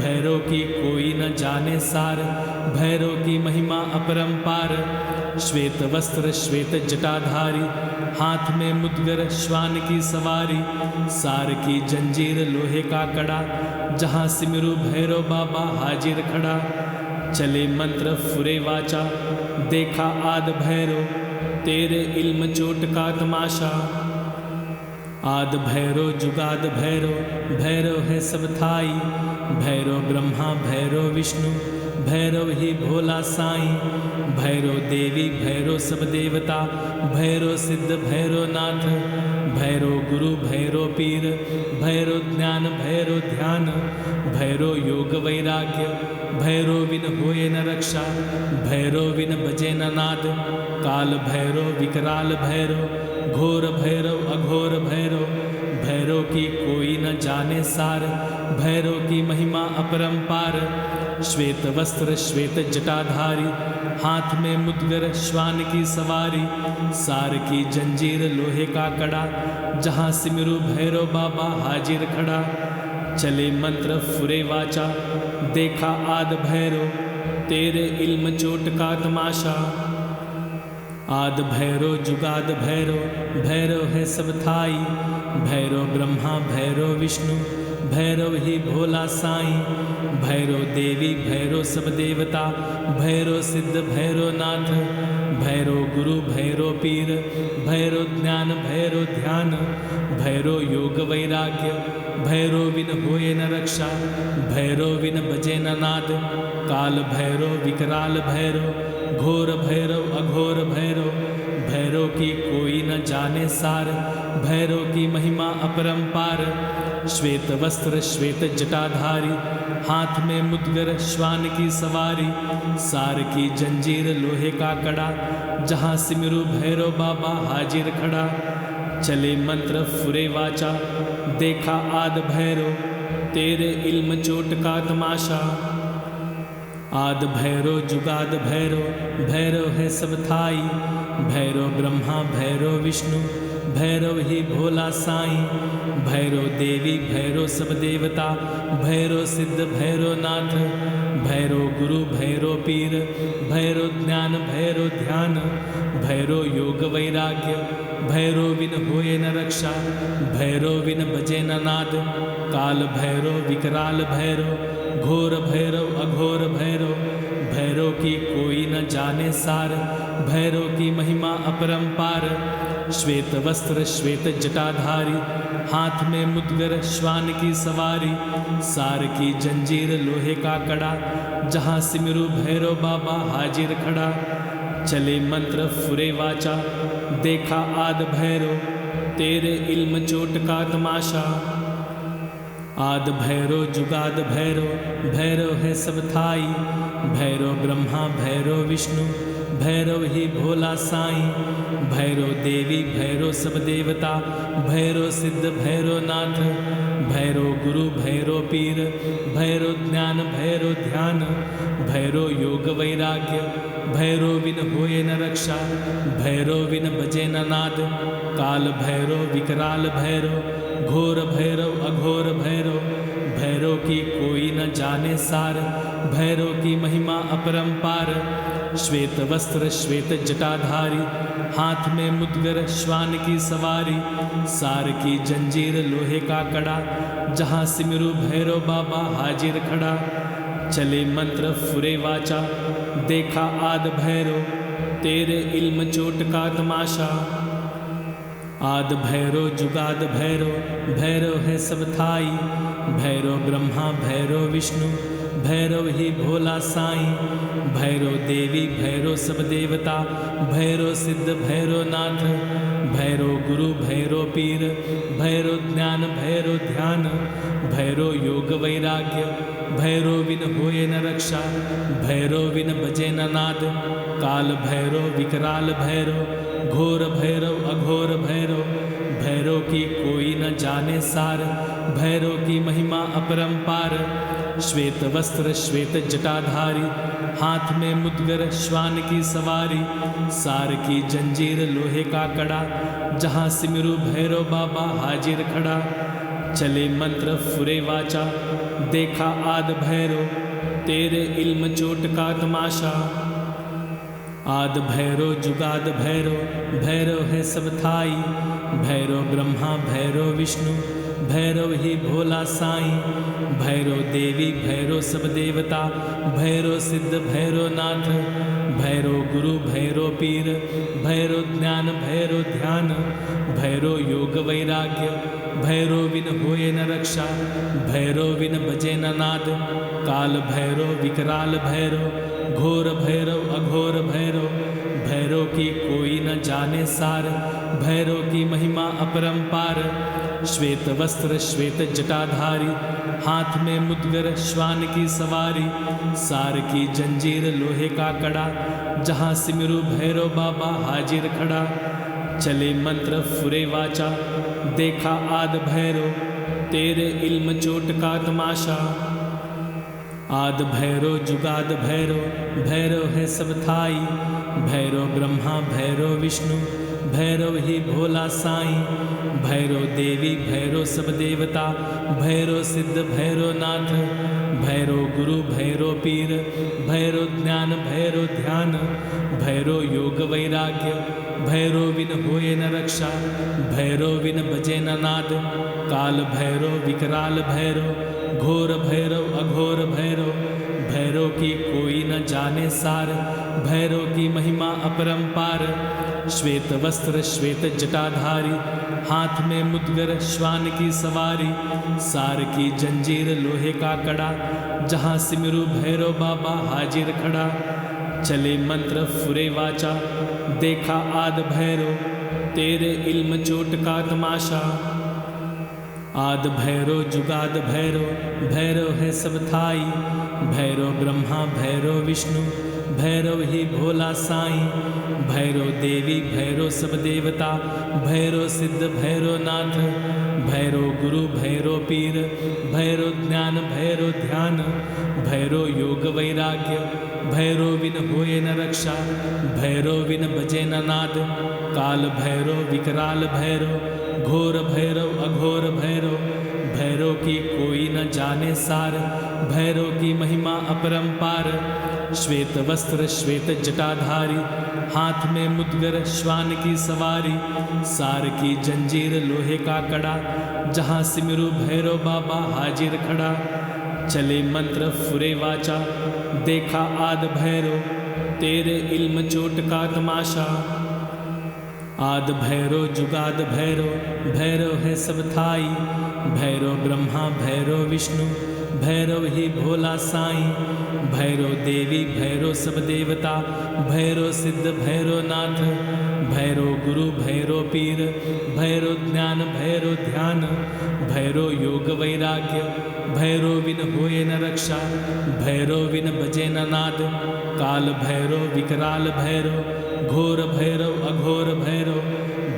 भैरव की कोई न जाने सार। भैरव की महिमा अपरंपार। श्वेत वस्त्र श्वेत जटाधारी, हाथ में मुद्गर श्वान की सवारी। सार की जंजीर लोहे का कड़ा, जहाँ सिमरू भैरव बाबा हाजिर खड़ा। चले मंत्र फुरे वाचा, देखा आद भैरव, तेरे इल्म चोट का तमाशा। आद भैरव जुगाद भैरव, भैरव है सब थाई। भैरव ब्रह्मा भैरव विष्णु, भैरव ही भोला साईं। भैरव देवी भैरव सब देवता, भैरव सिद्ध भैरव नाथ। भैरव गुरु भैरव पीर, भैरव ज्ञान भैरव ध्यान। भैरव योग वैराग्य, भैरव बिन होए न रक्षा। भैरव बिन बजे न नाद, काल भैरव विकराल भैरव। घोर भैरव अघोर भैरव, भैरव की कोई न जाने सार। भैरव की महिमा अपरंपार। श्वेत वस्त्र श्वेत जटाधारी, हाथ में मुद्गर श्वान की सवारी। सार की जंजीर लोहे का कड़ा, जहाँ सिमरू भैरव बाबा हाजिर खड़ा। चले मंत्र फुरे वाचा, देखा आद भैरव, तेरे इल्म चोट का तमाशा। आद भैरव जुगाद भैरव, भैरव है सब थाई। भैरव ब्रह्मा भैरव विष्णु, भैरव ही भोला साईं। भैरव देवी भैरव सब देवता, भैरव सिद्ध भैरव नाथ। भैरव गुरु भैरव पीर, भैरव ज्ञान भैरव ध्यान। भैरव योग वैराग्य, भैरव बिन होए न रक्षा। भैरव बिन बजे न नाद, काल भैरव विकराल भैरव। घोर भैरव अघोर भैरव, भैरव की कोई न जाने सार। भैरव की महिमा अपरंपार। श्वेत वस्त्र श्वेत जटाधारी, हाथ में मुद्गर श्वान की सवारी। सार की जंजीर लोहे का कड़ा, जहाँ सिमरू भैरव बाबा हाजिर खड़ा। चले मंत्र फुरे वाचा, देखा आद भैरो तेरे इल्म चोट का तमाशा। आद भैरो जुगाद भैरो, भैरव है सब थाई, भैरो ब्रह्मा भैरो विष्णु, भैरव ही भोला साईं। भैरो देवी भैरो सब देवता, भैरो सिद्ध भैरो नाथ, भैरो गुरु भैरो पीर, भैरो ज्ञान भैरो ध्यान, भैरो योग वैराग्य, भैरो बिन होए न रक्षा, भैरो बिन बजे न नाद। काल भैरो विकराल भैरो, घोर भैरव अघोर भैरो, भैरो की कोई न जाने सार, भैरो की महिमा अपरंपार। श्वेत वस्त्र श्वेत जटाधारी, हाथ में मुद्गर श्वान की सवारी, सार की जंजीर लोहे का कड़ा, जहाँ सिमरु भैरव बाबा हाजिर खड़ा। चले मंत्र फुरे वाचा, देखा आद भैरो तेरे इल्म चोट का तमाशा। आद भैरो जुगाद भैरो, भैरव है सब थाई, भैरो ब्रह्मा भैरो विष्णु, भैरव ही भोला साईं। भैरो देवी भैरो सब देवता, भैरो सिद्ध भैरो नाथ, भैरो गुरु भैरो पीर, भैरो ज्ञान भैरो ध्यान, भैरो योग वैराग्य, भैरो बिन होए न रक्षा, भैरो बिन बजे न नाद। काल भैरो विकराल भैरो, घोर भैरव अघोर भैरो, भैरो की कोई न जाने सार, भैरो की महिमा अपरंपार। श्वेत वस्त्र श्वेत जटाधारी, हाथ में मुद्गर श्वान की सवारी, सार की जंजीर लोहे का कड़ा, जहाँ सिमरु भैरव बाबा हाजिर खड़ा। चले मंत्र फुरे वाचा, देखा आद भैरो तेरे इल्म चोट का तमाशा। आद भैरो जुगाद भैरो, भैरव है सब थाई, भैरो ब्रह्मा भैरो विष्णु, भैरव ही भोला साईं। भैरो देवी भैरो सब देवता, भैरो सिद्ध भैरो नाथ, भैरो गुरु भैरो पीर, भैरो ज्ञान भैरो ध्यान, भैरो योग वैराग्य, भैरो बिन होए न रक्षा, भैरो बिन बजे न नाद। काल भैरो विकराल भैरो, घोर भैरव अघोर भैरो, भैरो की कोई न जाने सार, भैरो की महिमा अपरंपार। श्वेत वस्त्र श्वेत जटाधारी, हाथ में मुद्गर श्वान की सवारी, सार की जंजीर लोहे का कड़ा, जहाँ सिमरु भैरव बाबा हाजिर खड़ा। चले मंत्र फुरे वाचा, देखा आद भैरो तेरे इल्म चोट का तमाशा। आद भैरो जुगाद भैरो, भैरव है सब थाई, भैरो ब्रह्मा भैरो विष्णु, भैरव ही भोला साईं। भैरो देवी भैरो सब देवता, भैरो सिद्ध भैरो नाथ, भैरो गुरु भैरो पीर, भैरो ज्ञान भैरो ध्यान, भैरो योग वैराग्य, भैरो बिन होए न रक्षा, भैरो बिन बजे न नाद। काल भैरो विकराल भैरो, घोर भैरव अघोर भैरो, भैरो की कोई न जाने सार, भैरो की महिमा अपरंपार। श्वेत वस्त्र श्वेत जटाधारी, हाथ में मुद्गर श्वान की सवारी, सार की जंजीर लोहे का कड़ा, जहाँ सिमरु भैरव बाबा हाजिर खड़ा। चले मंत्र फुरे वाचा, देखा आद भैरो तेरे इल्म चोट का तमाशा। आद भैरो जुगाद भैरो, भैरव है सब थाई, भैरो ब्रह्मा भैरो विष्णु, भैरव ही भोला साईं। भैरो देवी भैरो सब देवता, भैरो सिद्ध भैरो नाथ, भैरो गुरु भैरो पीर, भैरो ज्ञान भैरो ध्यान, भैरो योग वैराग्य, भैरो बिन होए न रक्षा, भैरो बिन बजे न नाद। काल भैरो विकराल भैरो, घोर भैरव अघोर भैरो, भैरो की कोई न जाने सार, भैरो की महिमा अपरंपार। श्वेत वस्त्र श्वेत जटाधारी, हाथ में मुद्गर श्वान की सवारी, सार की जंजीर लोहे का कड़ा, जहाँ सिमरु भैरव बाबा हाजिर खड़ा। चले मंत्र फुरे वाचा, देखा आद भैरो तेरे इल्म चोट का तमाशा। आद भैरो जुगाद भैरो, भैरव है सब थाई, भैरो ब्रह्मा भैरो विष्णु, भैरव ही भोला साईं। भैरो देवी भैरो सब देवता, भैरो सिद्ध भैरो नाथ, भैरो गुरु भैरो पीर, भैरो ज्ञान भैरो ध्यान, भैरो योग वैराग्य, भैरो बिन होए न रक्षा, भैरो बिन बजे न नाद, काल भैरो विकराल भैरो, घोर भैरव अघोर भैरो, भैरो की कोई न जाने सार, भैरो की महिमा अपरंपार। श्वेत वस्त्र श्वेत जटाधारी, हाथ में मुद्गर श्वान की सवारी, सार की जंजीर लोहे का कड़ा, जहाँ सिमरू भैरो बाबा हाजिर खड़ा। चले मंत्र फुरे वाचा, देखा आद भैरो, तेरे इल्म चोट का तमाशा। आद भैरो जुगाद भैरो, भैरो है सब थाई, भैरो ब्रह्मा भैरो विष्णु, भैरो ही भोला साईं। भैरो देवी भैरो सब देवता, भैरो सिद्ध भैरो नाथ, भैरो गुरु भैरो पीर, भैरो ज्ञान भैरो ध्यान, भैरो योग वैराग्य, भैरो बिन होए न रक्षा, भैरो बिन बजे न नाद, काल भैरो विकराल भैरो, घोर भैरव अघोर भैरो,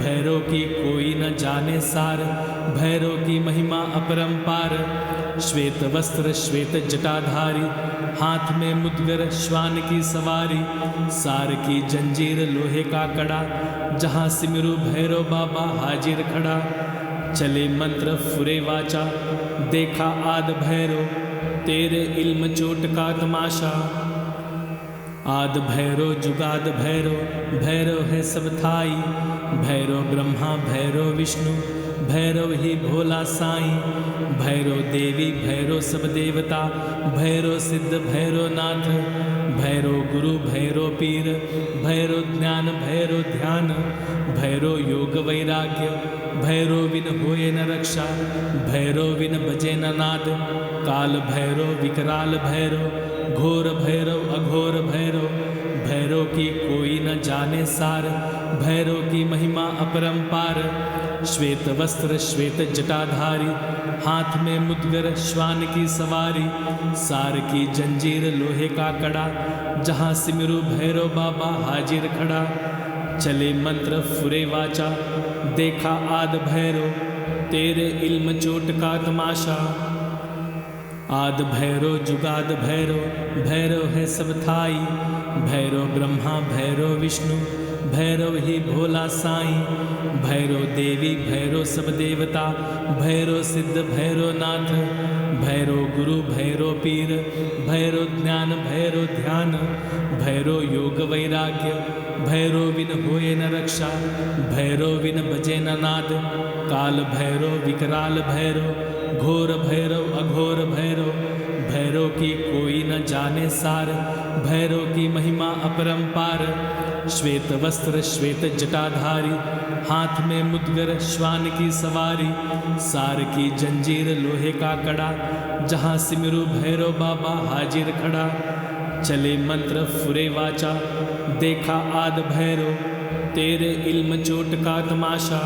भैरो की कोई न जाने सार, भैरो की महिमा अपरंपार। श्वेत वस्त्र श्वेत जटाधारी, हाथ में मुद्गर श्वान की सवारी, सार की जंजीर लोहे का कड़ा, जहाँ सिमरू भैरो बाबा हाजिर खड़ा। चले मंत्र फुरे वाचा, देखा आद भैरो, तेरे इल्म चोट का तमाशा। आद भैरो जुगाद भैरो, भैरो है सब थाई, भैरो ब्रह्मा भैरो विष्णु, भैरव ही भोला साईं। भैरो देवी भैरो सब देवता, भैरो सिद्ध भैरो नाथ, भैरो गुरु भैरो पीर, भैरो ज्ञान भैरो ध्यान, भैरो योग वैराग्य, भैरो बिन होए न रक्षा, भैरो बिन बजे न नाद, काल भैरो विकराल भैरो, घोर भैरव अघोर भैरो, भैरो की कोई न जाने सार, भैरो की महिमा अपरंपार। श्वेत वस्त्र श्वेत जटाधारी, हाथ में मुद्गर श्वान की सवारी, सार की जंजीर लोहे का कड़ा, जहाँ सिमरू भैरो बाबा हाजिर खड़ा। चले मंत्र फुरे वाचा, देखा आद भैरो, तेरे इल्म चोट का तमाशा। आद भैरो जुगाद भैरो, भैरो है सब थाई, भैरो ब्रह्मा भैरो विष्णु, भैरव ही भोला साईं। भैरो देवी भैरो सब देवता, भैरो सिद्ध भैरो नाथ, भैरो गुरु भैरो पीर, भैरो ज्ञान भैरो ध्यान, भैरो योग वैराग्य, भैरो बिन होए न रक्षा, भैरो बिन बजे न नाद, काल भैरो विकराल भैरो, घोर भैरव अघोर भैरो, भैरो की कोई न जाने सार, भैरो की महिमा अपरंपार। श्वेत वस्त्र श्वेत जटाधारी, हाथ में मुद्गर श्वान की सवारी, सार की जंजीर लोहे का कड़ा, जहाँ सिमरू भैरो बाबा हाजिर खड़ा। चले मंत्र फुरे वाचा, देखा आद भैरो, तेरे इल्म चोट का तमाशा।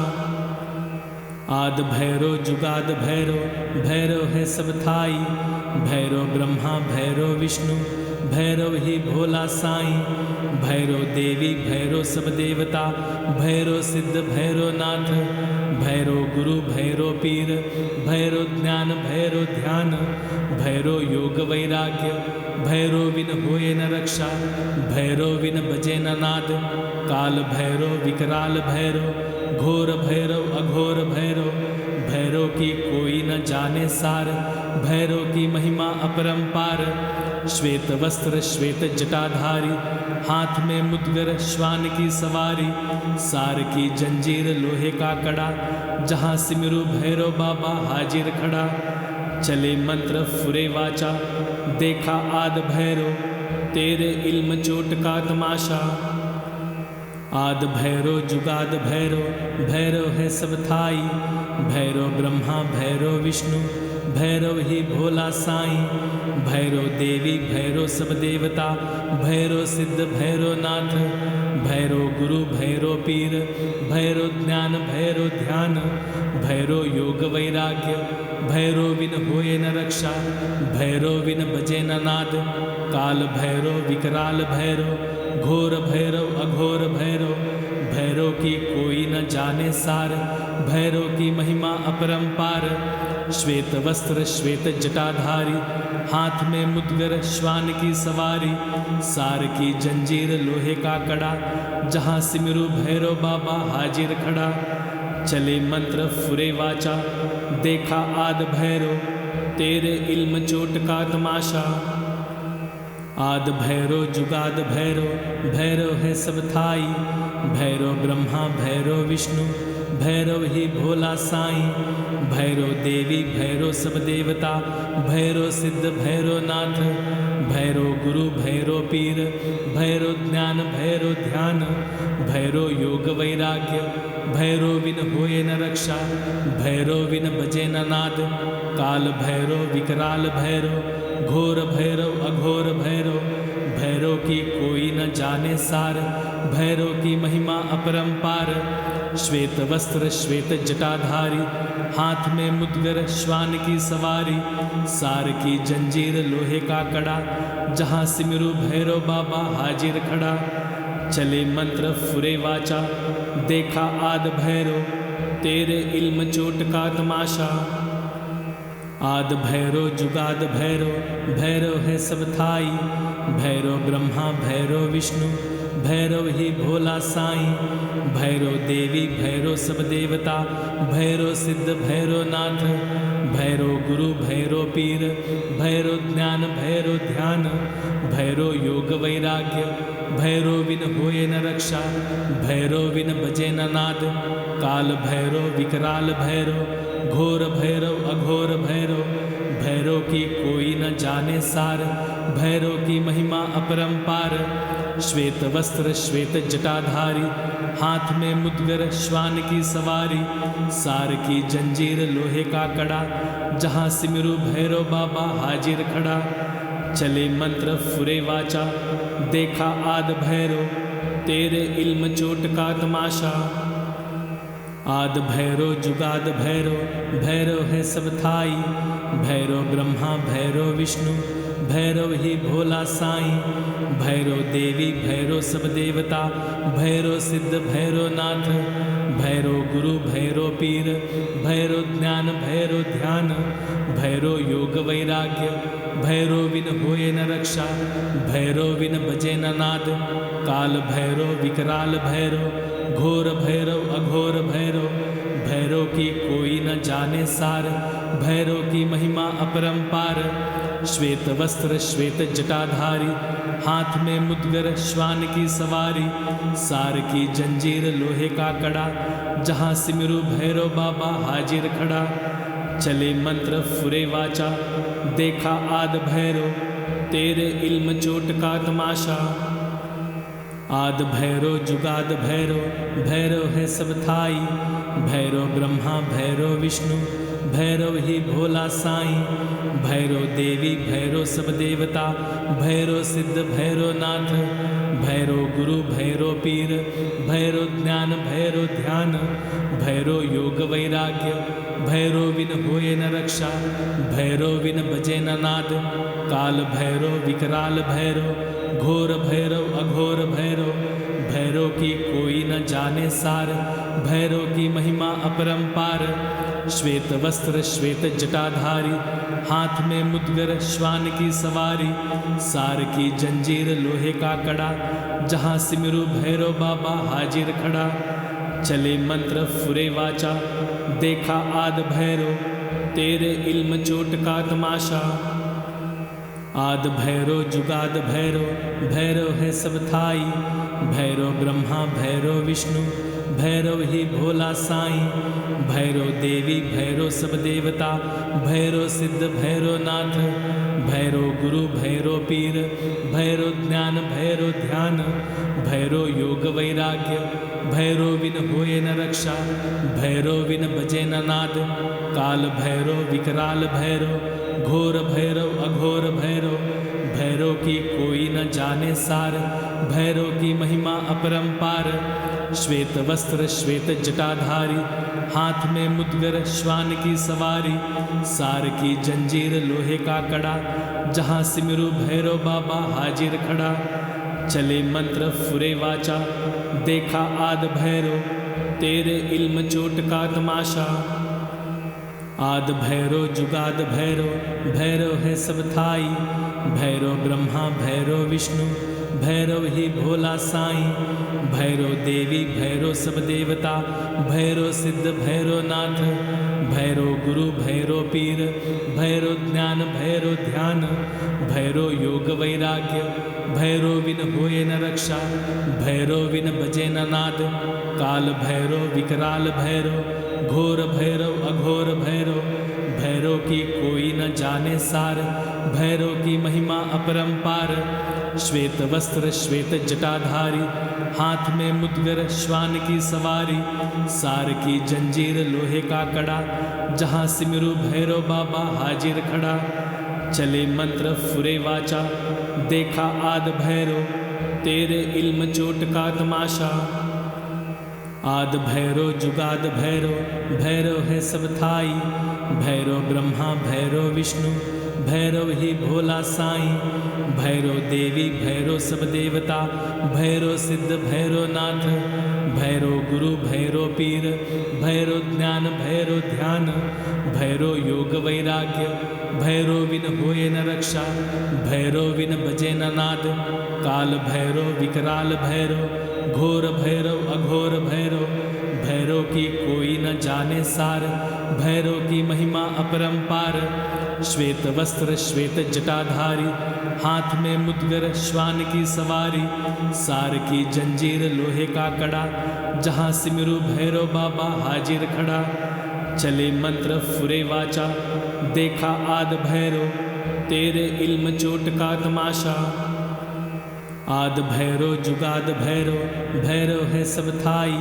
आद भैरो जुगाद भैरो, भैरो है सब थाई, भैरो ब्रह्मा भैरो विष्णु, भैरव ही भोला साईं। भैरो देवी भैरो सब देवता, भैरो सिद्ध भैरो नाथ, भैरो गुरु भैरो पीर, भैरो ज्ञान भैरो ध्यान, भैरो योग वैराग्य, भैरो बिन होए न रक्षा, भैरो बिन बजे न नाद, काल भैरो विकराल भैरो, घोर भैरव अघोर भैरो, भैरो की कोई न जाने सार, भैरो की महिमा अपरंपार। श्वेत वस्त्र श्वेत जटाधारी, हाथ में मुद्गर श्वान की सवारी, सार की जंजीर लोहे का कड़ा, जहाँ सिमरू भैरो बाबा हाजिर खड़ा। चले मंत्र फुरे वाचा, देखा आद भैरो, तेरे इल्म चोट का तमाशा। आद भैरो जुगाद भैरो, भैरो है सब थाई, भैरो ब्रह्मा भैरो विष्णु, भैरव ही भोला साईं। भैरो देवी भैरो सब देवता, भैरो सिद्ध भैरो नाथ, भैरो गुरु भैरो पीर, भैरो ज्ञान भैरो ध्यान, भैरो योग वैराग्य, भैरो बिन होए न रक्षा, भैरो बिन बजे न नाद, काल भैरो विकराल भैरो, घोर भैरव अघोर भैरो, भैरव की कोई न जाने सार, भैरव की महिमा अपरंपार। श्वेत वस्त्र श्वेत जटाधारी, हाथ में मुद्गर श्वान की सवारी। सार की जंजीर लोहे का कड़ा, जहाँ सिमरू भैरव बाबा हाजिर खड़ा। चले मंत्र फुरे वाचा, देखा आद भैरव, तेरे इल्म चोट का तमाशा। आद भैरव जुगाद भैरव, भैरव है सब थाई। भैरव ब्रह्मा भैरव विष्णु, भैरव ही भोला साईं। भैरव देवी भैरव सब देवता, भैरव सिद्ध भैरव नाथ। भैरव गुरु भैरव पीर, भैरव ज्ञान भैरव ध्यान। भैरव योग वैराग्य, भैरव बिन होए न रक्षा। भैरव बिन बजे न नाद, काल भैरव विकराल भैरव। घोर भैरव अघोर भैरव, भैरव की कोई न जाने सार। भैरव की महिमा अपरंपार। श्वेत वस्त्र श्वेत जटाधारी, हाथ में मुद्गर श्वान की सवारी। सार की जंजीर लोहे का कड़ा, जहाँ सिमरू भैरव बाबा हाजिर खड़ा। चले मंत्र फुरे वाचा, देखा आद भैरव, तेरे इल्म चोट का तमाशा। आद भैरव जुगाद भैरव, भैरव है सब थाई। भैरव ब्रह्मा भैरव विष्णु, भैरव ही भोला साईं। भैरव देवी भैरव सब देवता, भैरव सिद्ध भैरव नाथ। भैरव गुरु भैरव पीर, भैरव ज्ञान भैरव ध्यान। भैरव योग वैराग्य, भैरव बिन होए न रक्षा। भैरव बिन बजे न नाद, काल भैरव विकराल भैरव। घोर भैरव अघोर भैरव, भैरव की कोई न जाने सार। भैरव की महिमा अपरंपार। श्वेत वस्त्र श्वेत जटाधारी, हाथ में मुद्गर श्वान की सवारी। सार की जंजीर लोहे का कड़ा, जहाँ सिमरू भैरव बाबा हाजिर खड़ा। चले मंत्र फुरे वाचा, देखा आद भैरव, तेरे इल्म चोट का तमाशा। आद भैरव जुगाद भैरव, भैरव है सब थाई। भैरव ब्रह्मा भैरव विष्णु, भैरव ही भोला साईं। भैरव देवी भैरव सब देवता, भैरव सिद्ध भैरव नाथ। भैरव गुरु भैरव पीर, भैरव ज्ञान भैरव ध्यान। भैरव योग वैराग्य, भैरव बिन होए न रक्षा। भैरव बिन बजे न नाद, काल भैरव विकराल भैरव। घोर भैरव अघोर भैरव, भैरव की कोई न जाने सार। भैरव की महिमा अपरंपार। श्वेत वस्त्र श्वेत जटाधारी, हाथ में मुद्गर श्वान की सवारी। सार की जंजीर लोहे का कड़ा, जहाँ सिमरू भैरव बाबा हाजिर खड़ा। चले मंत्र फुरे वाचा, देखा आद भैरव, तेरे इल्म चोट का तमाशा। आद भैरव जुगाद भैरव, भैरव है सब थाई। भैरव ब्रह्मा भैरव विष्णु, भैरव ही भोला साईं। भैरव देवी भैरव सब देवता, भैरव सिद्ध भैरव नाथ। भैरव गुरु भैरव पीर, भैरव ज्ञान भैरव ध्यान। भैरव योग वैराग्य, भैरव बिन होए न रक्षा। भैरव बिन बजे न नाद, काल भैरव विकराल भैरव। घोर भैरव अघोर भैरव, भैरव की कोई न जाने सार। भैरव की महिमा अपरंपार। श्वेत वस्त्र श्वेत जटाधारी, हाथ में मुद्गर श्वान की सवारी। सार की जंजीर लोहे का कड़ा, जहाँ सिमरू भैरव बाबा हाजिर खड़ा। चले मंत्र फुरे वाचा, देखा आद भैरव, तेरे इल्म चोट का तमाशा। आद भैरव जुगाद भैरव, भैरव है सब थाई। भैरव ब्रह्मा भैरव विष्णु, भैरव ही भोला साईं। भैरव देवी भैरव सब देवता, भैरव सिद्ध भैरव नाथ। भैरव गुरु भैरव पीर, भैरव ज्ञान भैरव ध्यान। भैरव योग वैराग्य, भैरव बिन होए न रक्षा। भैरव बिन बजे न नाद, काल भैरव विकराल भैरव। घोर भैरव अघोर भैरव, भैरव की कोई न जाने सार। भैरव की महिमा अपरंपार। श्वेत वस्त्र श्वेत जटाधारी, हाथ में मुद्गर श्वान की सवारी। सार की जंजीर लोहे का कड़ा, जहाँ सिमरू भैरव बाबा हाजिर खड़ा। चले मंत्र फुरे वाचा, देखा आद भैरो तेरे इल्म चोट का तमाशा। आद भैरो जुगाद भैरो भैरव है सब थाई, भैरो ब्रह्मा भैरो विष्णु भैरव ही भोला साईं। भैरो देवी भैरो सब देवता भैरो सिद्ध भैरो नाथ, भैरो गुरु भैरो पीर भैरो ज्ञान भैरो ध्यान। भैरो योग वैराग्य भैरो बिन होए न रक्षा, भैरो बिन बजे न नाद। काल भैरो विकराल भैरो घोर भैरव अघोर भैरो, भैरो की कोई न जाने सार भैरो की महिमा अपरंपार। श्वेत वस्त्र श्वेत जटाधारी हाथ में मुद्गर श्वान की सवारी, सार की जंजीर लोहे का कड़ा जहाँ सिमरू भैरो बाबा हाजिर खड़ा। चले मंत्र फुरे वाचा देखा आद भैरो तेरे इल्म चोट का तमाशा। आद भैरो जुगाद भैरो भैरव है सब थाई, भैरो ब्रह्मा भैरो विष्णु भैरव ही भोला साईं। भैरो देवी भैरो सब देवता भैरो सिद्ध भैरो नाथ, भैरो गुरु भैरो पीर भैरो ज्ञान भैरो ध्यान। भैरो योग वैराग्य भैरो बिन होए न रक्षा, भैरो बिन बजे न नाद। काल भैरो विकराल भैरो घोर भैरव अघोर भैरो, भैरो की कोई न जाने सार भैरो की महिमा अपरंपार। श्वेत वस्त्र श्वेत जटाधारी हाथ में मुद्गर श्वान की सवारी, सार की जंजीर लोहे का कड़ा जहाँ सिमरू भैरो बाबा हाजिर खड़ा। चले मंत्र फुरे वाचा देखा आद भैरो तेरे इल्म चोट का तमाशा। आद भैरो जुगाद भैरो भैरव है सब थाई,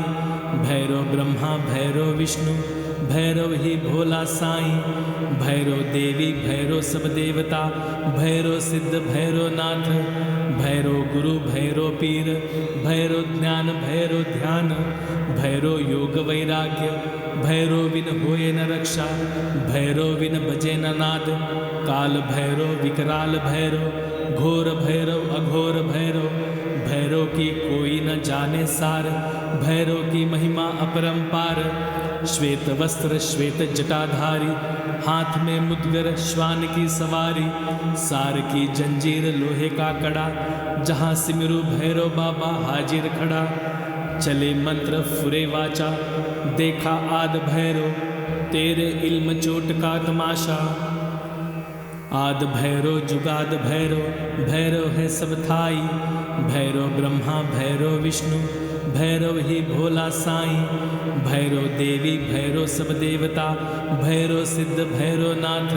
भैरो ब्रह्मा भैरो विष्णु भैरव ही भोला साईं। भैरो देवी भैरो सब देवता भैरो सिद्ध भैरो नाथ, भैरो गुरु भैरो पीर भैरो ज्ञान भैरो ध्यान। भैरो योग वैराग्य भैरो बिन होए न रक्षा, भैरो बिन बजे न नाद। काल भैरो विकराल भैरो घोर भैरव अघोर भैरो, भैरो की कोई न जाने सार भैरो की महिमा अपरंपार। श्वेत वस्त्र श्वेत जटाधारी हाथ में मुद्गर श्वान की सवारी, सार की जंजीर लोहे का कड़ा जहाँ सिमरू भैरो बाबा हाजिर खड़ा। चले मंत्र फुरे वाचा देखा आद भैरो तेरे इल्म चोट का तमाशा। आद भैरो जुगाद भैरो भैरव है सब थाई, भैरो ब्रह्मा भैरो विष्णु भैरव ही भोला साईं। भैरो देवी भैरो सब देवता भैरो सिद्ध भैरो नाथ,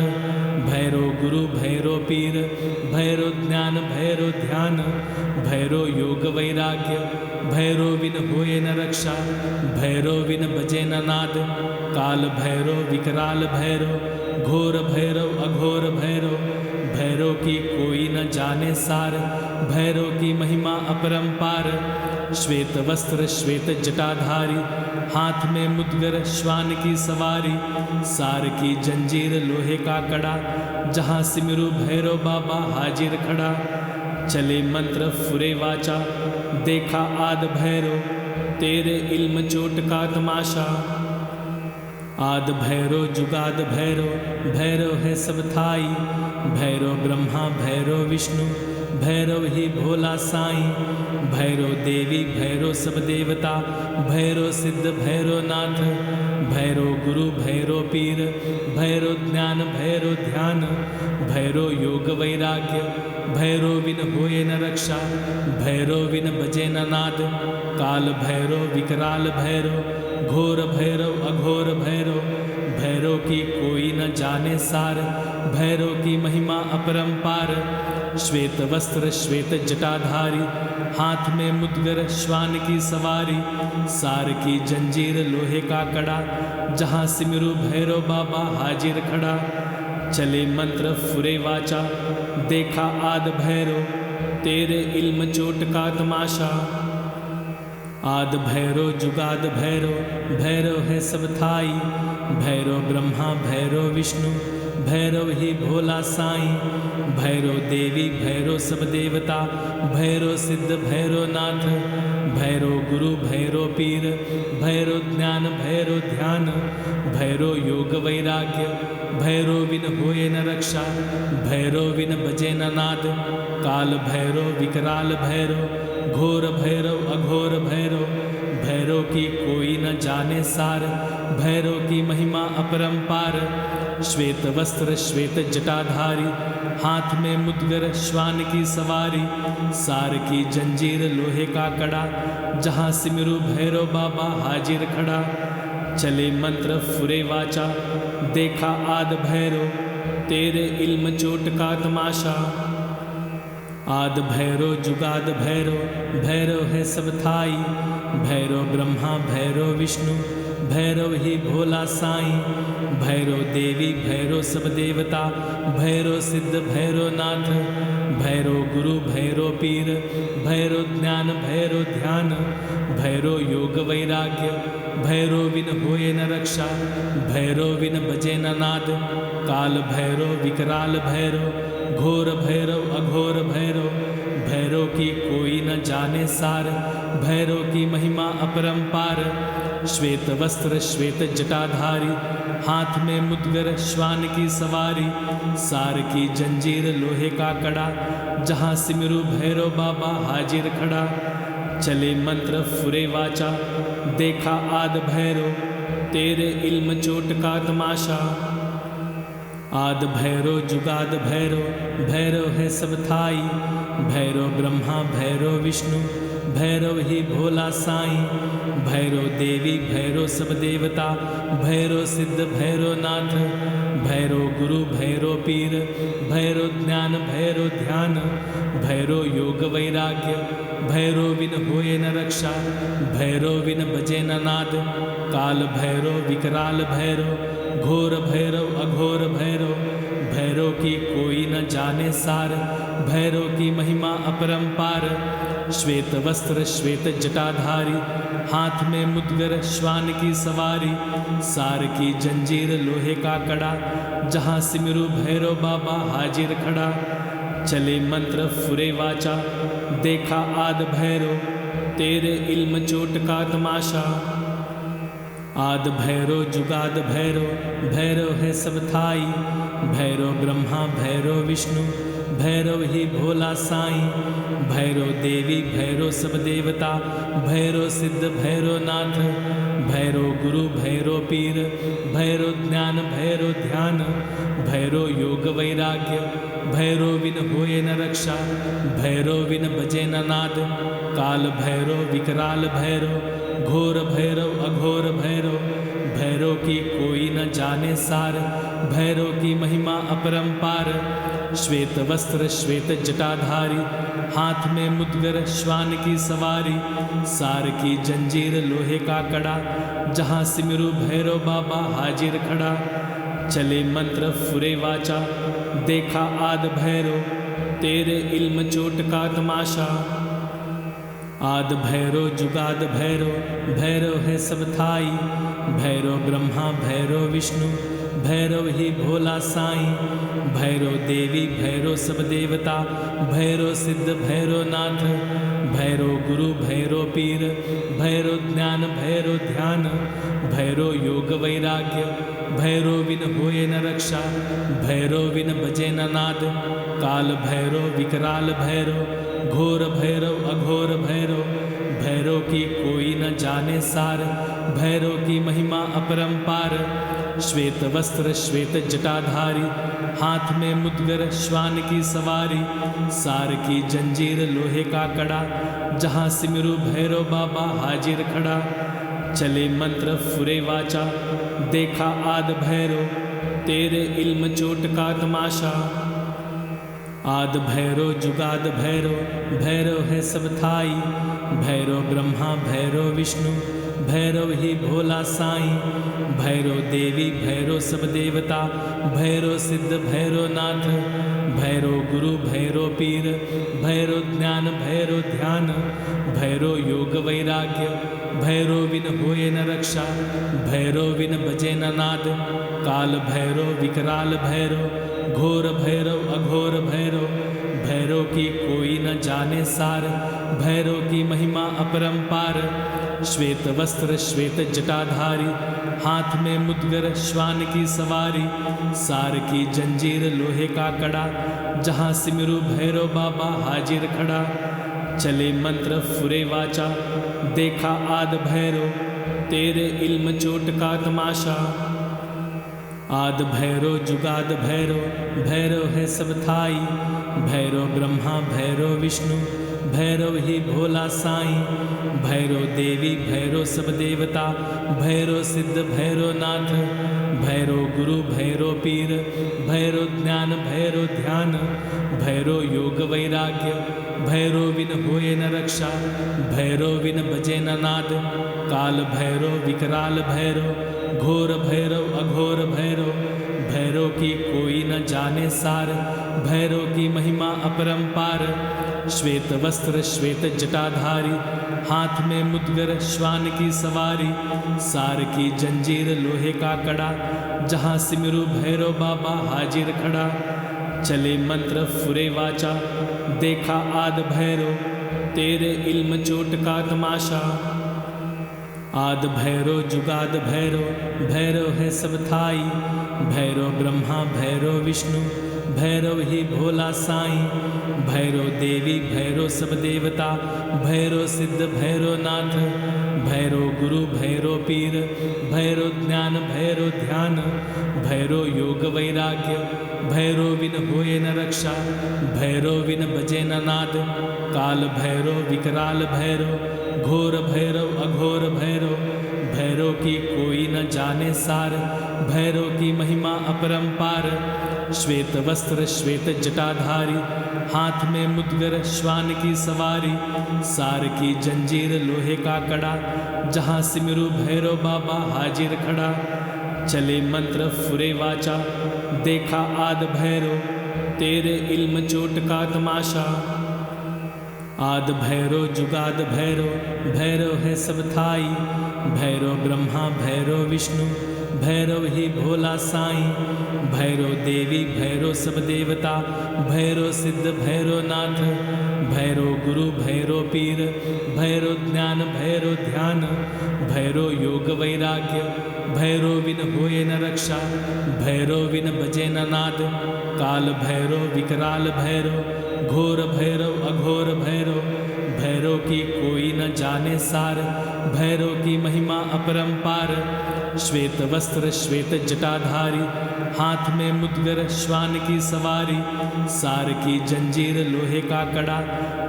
भैरो गुरु भैरो पीर भैरो ज्ञान भैरो ध्यान। भैरो योग वैराग्य भैरो बिन होए न रक्षा, भैरो बिन बजे न नाद। काल भैरो विकराल भैरो घोर भैरव अघोर भैरो, भैरो की कोई न जाने सार भैरो की महिमा अपरंपार। श्वेत वस्त्र श्वेत जटाधारी हाथ में मुद्गर श्वान की सवारी, सार की जंजीर लोहे का कड़ा जहाँ सिमरू भैरो बाबा हाजिर खड़ा। चले मंत्र फुरे वाचा देखा आद भैरो तेरे इल्म चोट का तमाशा। आद भैरो जुगाद भैरो भैरव है सब थाई, भैरो ब्रह्मा भैरो विष्णु भैरव ही भोला साईं। भैरो देवी भैरो सब देवता भैरो सिद्ध भैरो नाथ, भैरो गुरु भैरो पीर भैरो ज्ञान भैरो ध्यान। भैरो योग वैराग्य भैरो बिन होए न रक्षा, भैरो बिन बजे न नाद। काल भैरो विकराल भैरो घोर भैरव अघोर भैरो, भैरो की कोई न जाने सार भैरो की महिमा अपरंपार। श्वेत वस्त्र श्वेत जटाधारी हाथ में मुद्गर श्वान की सवारी, सार की जंजीर लोहे का कड़ा जहाँ सिमरू भैरो बाबा हाजिर खड़ा। चले मंत्र फुरे वाचा देखा आद भैरो तेरे इल्म चोट का तमाशा। आद भैरो जुगाद भैरो भैरव है सब थाई, भैरो ब्रह्मा भैरो विष्णु भैरव ही भोला साईं, भैरव देवी भैरव सब देवता, भैरव सिद्ध भैरव नाथ, भैरव गुरु भैरव पीर, भैरव ज्ञान भैरव ध्यान, भैरव योग वैराग्य, भैरव बिन होए न रक्षा, भैरव बिन बजे न नाद, काल भैरव विकराल भैरव, घोर भैरव अघोर भैरव, भैरव की कोई न जाने सार, भैरव की महिमा अपरंपार। श्वेत वस्त्र श्वेत जटाधारी, हाथ में मुद्गर श्वान की सवारी, सार की जंजीर लोहे का कड़ा, जहाँ सिमरू भैरव बाबा हाजिर खड़ा। चले मंत्र फुरे वाचा, देखा आद भैरव, तेरे इल्म चोट का तमाशा। आद भैरव जुगाद भैरव, भैरव है सब थाई, भैरव ब्रह्मा भैरव विष्णु, भैरव ही भोला साईं, भैरव देवी भैरव सब देवता, भैरव सिद्ध भैरव नाथ, भैरव गुरु भैरव पीर, भैरव ज्ञान भैरव ध्यान, भैरव योग वैराग्य, भैरव बिन होए न रक्षा, भैरव बिन बजे न नाद, काल भैरव विकराल भैरव, घोर भैरव अघोर भैरव, भैरव की कोई न जाने सार, भैरव की महिमा अपरंपार। श्वेत वस्त्र श्वेत जटाधारी, हाथ में मुद्गर श्वान की सवारी, सार की जंजीर लोहे का कड़ा, जहाँ सिमरू भैरव बाबा हाजिर खड़ा। चले मंत्र फुरे वाचा, देखा आद भैरव, तेरे इल्म चोट का तमाशा। आद भैरव जुगाद भैरव, भैरव है सब थाई, भैरव ब्रह्मा भैरव विष्णु, भैरव ही भोला साईं, भैरव देवी भैरव सब देवता, भैरव सिद्ध भैरव नाथ, भैरव गुरु भैरव पीर, भैरव ज्ञान भैरव ध्यान, भैरव योग वैराग्य, भैरव बिन होए न रक्षा, भैरव बिन बजे न नाद, काल भैरव विकराल भैरव, घोर भैरव अघोर भैरव, भैरव की कोई न जाने सार, भैरव की महिमा अपरंपार। श्वेत वस्त्र श्वेत जटाधारी, हाथ में मुद्गर श्वान की सवारी, सार की जंजीर लोहे का कड़ा, जहाँ सिमरू भैरव बाबा हाजिर खड़ा। चले मंत्र फुरे वाचा, देखा आद भैरव, तेरे इल्म चोट का तमाशा। आद भैरव जुगाद भैरव, भैरव है सब थाई, भैरव ब्रह्मा भैरव विष्णु, भैरव ही भोला साईं, भैरव देवी भैरव सब देवता, भैरव सिद्ध भैरव नाथ, भैरव गुरु भैरव पीर, भैरव ज्ञान भैरव ध्यान, भैरव योग वैराग्य, भैरव बिन होए न रक्षा, भैरव बिन बजे न नाद, काल भैरव विकराल भैरव, घोर भैरव अघोर भैरव, भैरव की कोई न जाने सार, भैरव की महिमा अपरंपार। श्वेत वस्त्र श्वेत जटाधारी, हाथ में मुद्गर श्वान की सवारी, सार की जंजीर लोहे का कड़ा, जहाँ सिमरू भैरव बाबा हाजिर खड़ा। चले मंत्र फुरे वाचा, देखा आद भैरव, तेरे इल्म चोट का तमाशा। आद भैरव जुगाद भैरव, भैरव है सब थाई, भैरव ब्रह्मा भैरव विष्णु, भैरव ही भोला साईं, भैरव देवी भैरव सब देवता, भैरव सिद्ध भैरव नाथ, भैरव गुरु भैरव पीर, भैरव ज्ञान भैरव ध्यान, भैरव योग वैराग्य, भैरव बिन होए न रक्षा, भैरव बिन बजे न नाद, काल भैरव विकराल भैरव, घोर भैरव अघोर भैरव, भैरव की कोई न जाने सार, भैरव की महिमा अपरंपार। श्वेत वस्त्र श्वेत जटाधारी, हाथ में मुद्गर श्वान की सवारी, सार की जंजीर लोहे का कड़ा, जहाँ सिमरू भैरव बाबा हाजिर खड़ा। चले मंत्र फुरे वाचा, देखा आद भैरव, तेरे इल्म चोट का तमाशा। आद भैरव जुगाद भैरव, भैरव है सब थाई, भैरव ब्रह्मा भैरव विष्णु, भैरव ही भोला साईं, भैरव देवी भैरव सब देवता, भैरव सिद्ध भैरव नाथ, भैरव गुरु भैरव पीर, भैरव ज्ञान भैरव ध्यान, भैरव योग वैराग्य, भैरव बिन होए न रक्षा, भैरव बिन बजे न नाद, काल भैरव विकराल भैरव, घोर भैरव अघोर भैरव, भैरव की कोई न जाने सार, भैरव की महिमा अपरंपार। श्वेत वस्त्र श्वेत जटाधारी, हाथ में मुद्गर श्वान की सवारी, सार की जंजीर लोहे का कड़ा, जहाँ सिमरू भैरव बाबा हाजिर खड़ा। चले मंत्र फुरे वाचा, देखा आद भैरव, तेरे इल्म चोट का तमाशा। आद भैरव जुगाद भैरव, भैरव है सब थाई, भैरव ब्रह्मा भैरव विष्णु, भैरव ही भोला साईं, भैरव देवी भैरव सब देवता, भैरव सिद्ध भैरव नाथ, भैरव गुरु भैरव पीर, भैरव ज्ञान भैरव ध्यान, भैरव योग वैराग्य, भैरव बिन होए न रक्षा, भैरव बिन बजे न नाद, काल भैरव विकराल भैरव, घोर भैरव अघोर भैरव, भैरव की कोई न जाने सार, भैरव की महिमा अपरंपार। श्वेत वस्त्र श्वेत जटाधारी, हाथ में मुद्गर श्वान की सवारी, सार की जंजीर लोहे का कड़ा, जहाँ सिमरू भैरव बाबा हाजिर खड़ा। चले मंत्र फुरे वाचा, देखा आद भैरव, तेरे इल्म चोट का तमाशा। आद भैरव जुगाद भैरव, भैरव है सब थाई, भैरव ब्रह्मा भैरव विष्णु, भैरव ही भोला साईं, भैरव देवी भैरव सब देवता, भैरव सिद्ध भैरव नाथ, भैरव गुरु भैरव पीर, भैरव ज्ञान भैरव ध्यान, भैरव योग वैराग्य, भैरव बिन होए न रक्षा, भैरव बिन बजे न नाद, काल भैरव विकराल भैरव, घोर भैरव अघोर भैरव, भैरव की कोई न जाने सार, भैरव की महिमा अपरंपार। श्वेत वस्त्र श्वेत जटाधारी, हाथ में मुद्गर श्वान की सवारी, सार की जंजीर लोहे का कड़ा, जहाँ सिमरू भैरव बाबा हाजिर खड़ा। चले मंत्र फुरे वाचा, देखा आद भैरव, तेरे इल्म चोट का तमाशा। आद भैरव जुगाद भैरव, भैरव है सब थाई, भैरव ब्रह्मा भैरव विष्णु, भैरव ही भोला साईं, भैरव देवी भैरव सब देवता, भैरव सिद्ध भैरव नाथ, भैरव गुरु भैरव पीर, भैरव ज्ञान भैरव ध्यान, भैरव योग वैराग्य, भैरव बिन होए न रक्षा, भैरव बिन बजे न नाद, काल भैरव विकराल भैरव, घोर भैरव अघोर भैरव, भैरव की कोई न जाने सार, भैरव की महिमा अपरंपार। श्वेत वस्त्र श्वेत जटाधारी, हाथ में मुद्गर श्वान की सवारी, सार की जंजीर लोहे का कड़ा,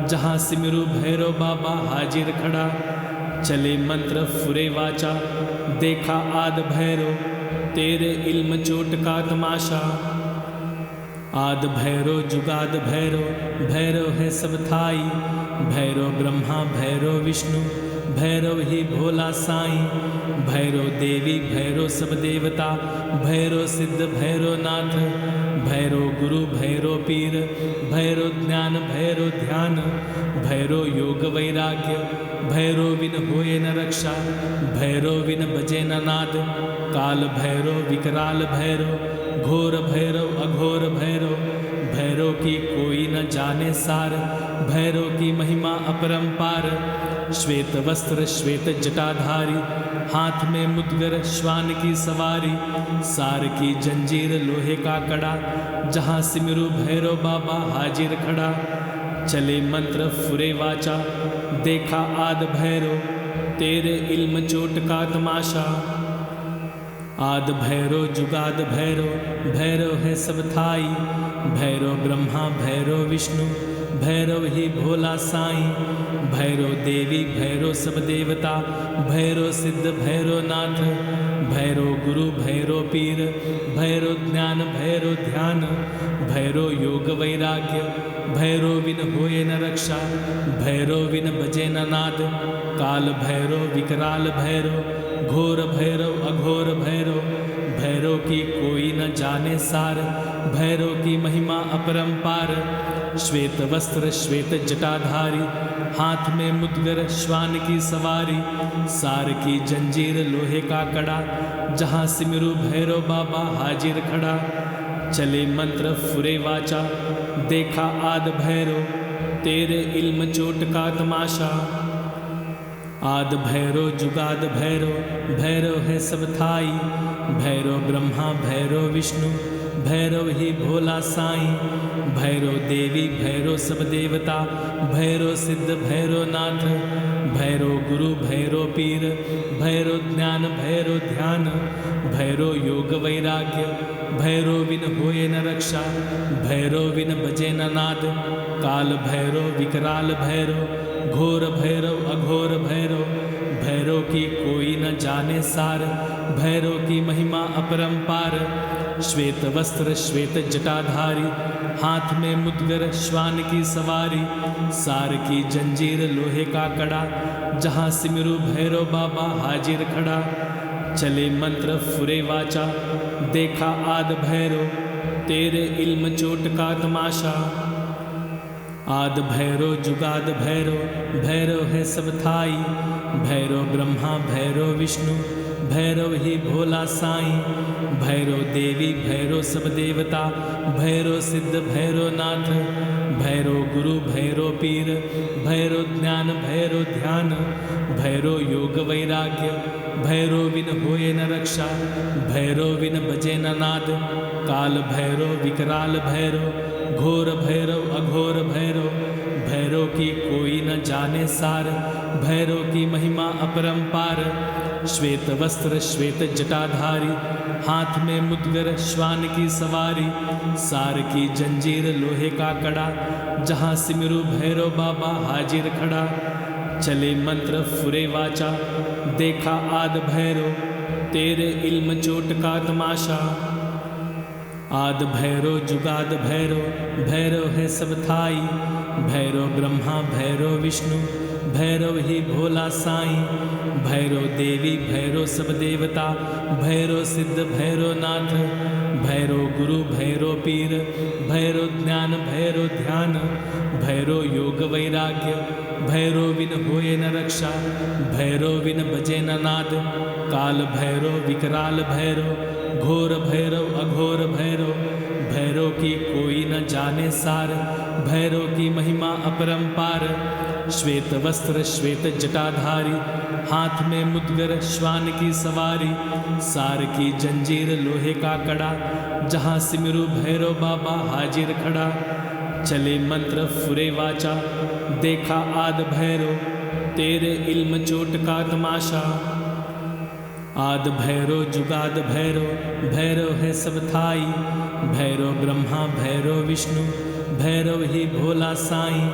जहाँ सिमरू भैरव बाबा हाजिर खड़ा। चले मंत्र फुरे वाचा, देखा आद भैरव, तेरे इल्म चोट का तमाशा। आद भैरव जुगाद भैरव, भैरव है सब थाई, भैरव ब्रह्मा भैरव विष्णु, भैरव ही भोला साईं, भैरव देवी भैरव सब देवता, भैरव सिद्ध भैरव नाथ, भैरव गुरु भैरव पीर, भैरव ज्ञान भैरव ध्यान, भैरव योग वैराग्य, भैरव बिन होए न रक्षा, भैरव बिन बजे न नाद, काल भैरव विकराल भैरव, घोर भैरव अघोर भैरव, भैरव की कोई न जाने सार, भैरव की महिमा अपरंपार। श्वेत वस्त्र श्वेत जटाधारी, हाथ में मुद्गर श्वान की सवारी, सार की जंजीर लोहे का कड़ा, जहाँ सिमरू भैरव बाबा हाजिर खड़ा। चले मंत्र फुरे वाचा, देखा आद भैरव, तेरे इल्म चोट का तमाशा। आद भैरव जुगाद भैरव, भैरव है सब थाई, भैरव ब्रह्मा भैरव विष्णु, भैरव ही भोला साईं, भैरव देवी भैरव सब देवता, भैरव सिद्ध भैरव नाथ, भैरव गुरु भैरव पीर, भैरव ज्ञान भैरव ध्यान, भैरव योग वैराग्य, भैरव बिन होए न रक्षा, भैरव बिन बजे न नाद, काल भैरव विकराल भैरव, घोर भैरव अघोर भैरव, भैरव की कोई न जाने सार, भैरव की महिमा अपरंपार। श्वेत वस्त्र श्वेत जटाधारी, हाथ में मुद्गर श्वान की सवारी, सार की जंजीर लोहे का कड़ा, जहाँ सिमरू भैरव बाबा हाजिर खड़ा। चले मंत्र फुरे वाचा, देखा आद भैरव, तेरे इल्म चोट का तमाशा। आद भैरव जुगाद भैरव, भैरव है सब थाई, भैरव ब्रह्मा भैरव विष्णु, भैरव ही भोला साईं, भैरव देवी भैरव सब देवता, भैरव सिद्ध भैरव नाथ, भैरव गुरु भैरव पीर, भैरव ज्ञान भैरव ध्यान, भैरव योग वैराग्य, भैरव बिन होए न रक्षा, भैरव बिन बजे न नाद, काल भैरव विकराल भैरव, घोर भैरव अघोर भैरव, भैरव की कोई न जाने सार, भैरव की महिमा अपरंपार। श्वेत वस्त्र श्वेत जटाधारी, हाथ में मुद्गर श्वान की सवारी, सार की जंजीर लोहे का कड़ा, जहाँ सिमरू भैरव बाबा हाजिर खड़ा। चले मंत्र फुरे वाचा, देखा आद भैरव, तेरे इल्म चोट का तमाशा। आद भैरव जुगाद भैरव, भैरव है सब थाई, भैरव ब्रह्मा भैरव विष्णु, भैरव ही भोला साईं, भैरव देवी भैरव सब देवता, भैरव सिद्ध भैरव नाथ, भैरव गुरु भैरव पीर, भैरव ज्ञान भैरव ध्यान, भैरव योग वैराग्य, भैरव बिन होए न रक्षा, भैरव बिन बजे न नाद, काल भैरव विकराल भैरव, घोर भैरव अघोर भैरव, भैरव की कोई न जाने सार, भैरव की महिमा अपरंपार। श्वेत वस्त्र श्वेत जटाधारी, हाथ में मुद्गर श्वान की सवारी, सार की जंजीर लोहे का कड़ा, जहाँ सिमरू भैरव बाबा हाजिर खड़ा। चले मंत्र फुरे वाचा, देखा आद भैरव, तेरे इल्म चोट का तमाशा। आद भैरव जुगाद भैरव, भैरव है सब थाई, भैरव ब्रह्मा भैरव विष्णु, भैरव ही भोला साईं, भैरव देवी भैरव सब देवता, भैरव सिद्ध भैरव नाथ, भैरव गुरु भैरव पीर, भैरव ज्ञान भैरव ध्यान, भैरव योग वैराग्य, भैरव बिन होए न रक्षा, भैरव बिन बजे न नाद, काल भैरव विकराल भैरव, घोर भैरव अघोर भैरव, भैरव की कोई न जाने सार, भैरव की महिमा अपरंपार। श्वेत वस्त्र श्वेत जटाधारी, हाथ में मुद्गर श्वान की सवारी, सार की जंजीर लोहे का कड़ा, जहाँ सिमरू भैरव बाबा हाजिर खड़ा। चले मंत्र फुरे वाचा, देखा आद भैरव, तेरे इल्म चोट का तमाशा। आद भैरव जुगाद भैरव, भैरव है सब थाई, भैरव ब्रह्मा भैरव विष्णु, भैरव ही भोला साईं,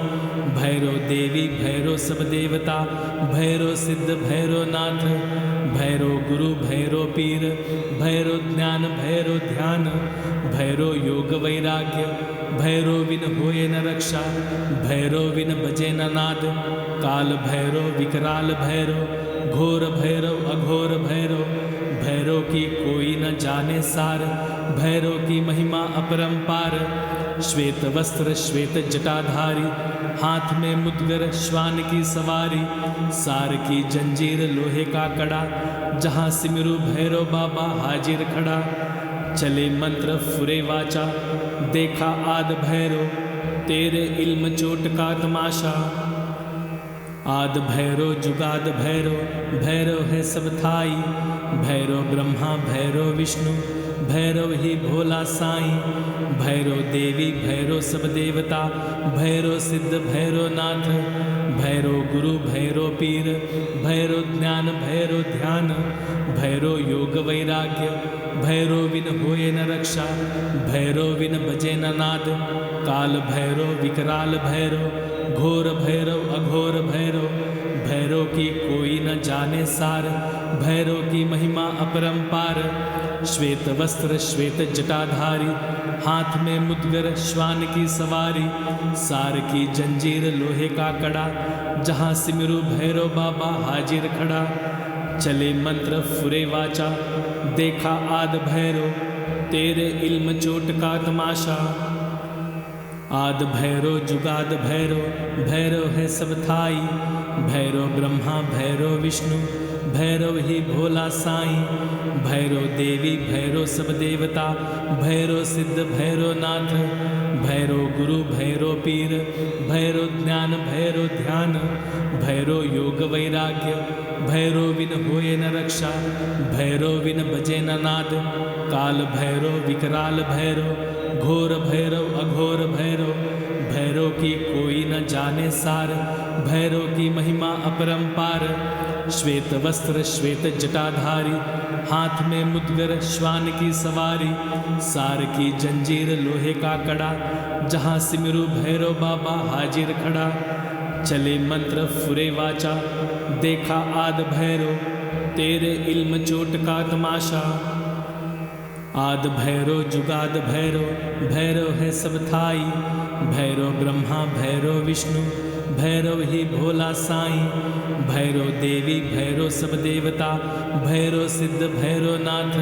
भैरव देवी भैरव सब देवता, भैरव सिद्ध भैरव नाथ, भैरव गुरु भैरव पीर, भैरव ज्ञान भैरव ध्यान, भैरव योग वैराग्य, भैरव बिन होए न रक्षा, भैरव बिन बजे न नाद, काल भैरव विकराल भैरव, घोर भैरव अघोर भैरव, भैरव की कोई न जाने सार, भैरव की महिमा अपरंपार। श्वेत वस्त्र श्वेत जटाधारी, हाथ में मुद्गर श्वान की सवारी, सार की जंजीर लोहे का कड़ा, जहाँ सिमरू भैरव बाबा हाजिर खड़ा। चले मंत्र फुरे वाचा, देखा आद भैरव, तेरे इल्म चोट का तमाशा। आद भैरव जुगाद भैरव, भैरव है सब थाई, भैरव ब्रह्मा भैरव विष्णु, भैरव ही भोला साईं, भैरव देवी भैरव सब देवता, भैरव सिद्ध भैरव नाथ, भैरव गुरु भैरव पीर, भैरव ज्ञान भैरव ध्यान, भैरव योग वैराग्य, भैरव बिन होए न रक्षा, भैरव बिन बजे न नाद, काल भैरव विकराल भैरव, घोर भैरव अघोर भैरव, भैरव की कोई न जाने सार, भैरव की महिमा अपरंपार, श्वेत वस्त्र श्वेत जटाधारी, हाथ में मुद्गर श्वान की सवारी, सार की जंजीर लोहे का कड़ा, जहाँ सिमरू भैरव बाबा हाजिर खड़ा, चले मंत्र फुरे वाचा, देखा आद भैरव, तेरे इल्म चोट का तमाशा, आद भैरव जुगाद भैरव, भैरव है सब थाई, भैरव ब्रह्मा भैरव विष्णु, भैरव ही भोला साईं, भैरव देवी भैरव सब देवता, भैरव सिद्ध भैरव नाथ, भैरव गुरु भैरव पीर, भैरव ज्ञान भैरव ध्यान, भैरव योग वैराग्य, भैरव बिन होए न रक्षा, भैरव बिन बजे न नाद, काल भैरव विकराल भैरव, घोर भैरव अघोर भैरव, भैरव की कोई न जाने सार, भैरव की महिमा अपरंपार, श्वेत वस्त्र श्वेत जटाधारी, हाथ में मुद्गर श्वान की सवारी, सार की जंजीर लोहे का कड़ा, जहाँ सिमरू भैरव बाबा हाजिर खड़ा, चले मंत्र फुरे वाचा, देखा आद भैरव, तेरे इल्म चोट का तमाशा, आद भैरव जुगाद भैरव, भैरव है सब थाई, भैरव ब्रह्मा भैरव विष्णु, भैरव ही भोला साईं, भैरव देवी भैरव सब देवता, भैरव सिद्ध भैरव नाथ,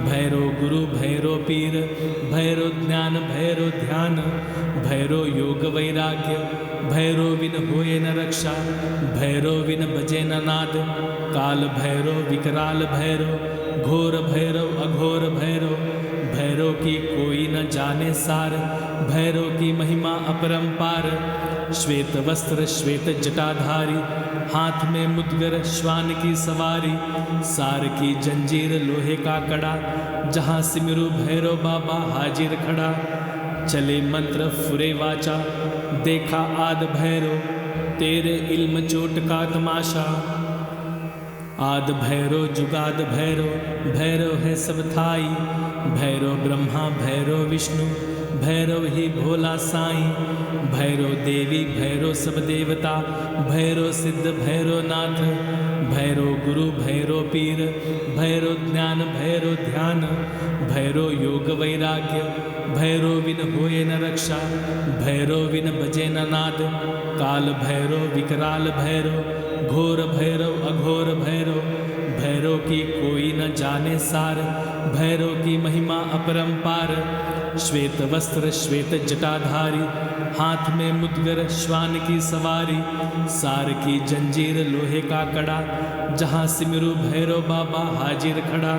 भैरव गुरु भैरव पीर, भैरव ज्ञान भैरव ध्यान, भैरव योग वैराग्य, भैरव बिन होए न रक्षा, भैरव बिन बजे न नाद, काल भैरव विकराल भैरव, घोर भैरव अघोर भैरव, भैरव की कोई न जाने सार, भैरव की महिमा अपरंपार, श्वेत वस्त्र श्वेत जटाधारी, हाथ में मुद्गर श्वान की सवारी, सार की जंजीर लोहे का कड़ा, जहाँ सिमरू भैरव बाबा हाजिर खड़ा, चले मंत्र फुरे वाचा, देखा आद भैरव, तेरे इल्म चोट का तमाशा, आद भैरव जुगाद भैरव, भैरव है सब थाई, भैरव ब्रह्मा भैरव विष्णु, भैरव ही भोला साईं, भैरव देवी भैरव सब देवता, भैरव सिद्ध भैरव नाथ, भैरव गुरु भैरव पीर, भैरव ज्ञान भैरव ध्यान, भैरव योग वैराग्य, भैरव बिन होए न रक्षा, भैरव बिन बजे न नाद, काल भैरव विकराल भैरव, घोर भैरव अघोर भैरव, भैरव की कोई न जाने सार, भैरव की महिमा अपरंपार, श्वेत वस्त्र श्वेत जटाधारी, हाथ में मुद्गर श्वान की सवारी, सार की जंजीर लोहे का कड़ा, जहाँ सिमरू भैरव बाबा हाजिर खड़ा,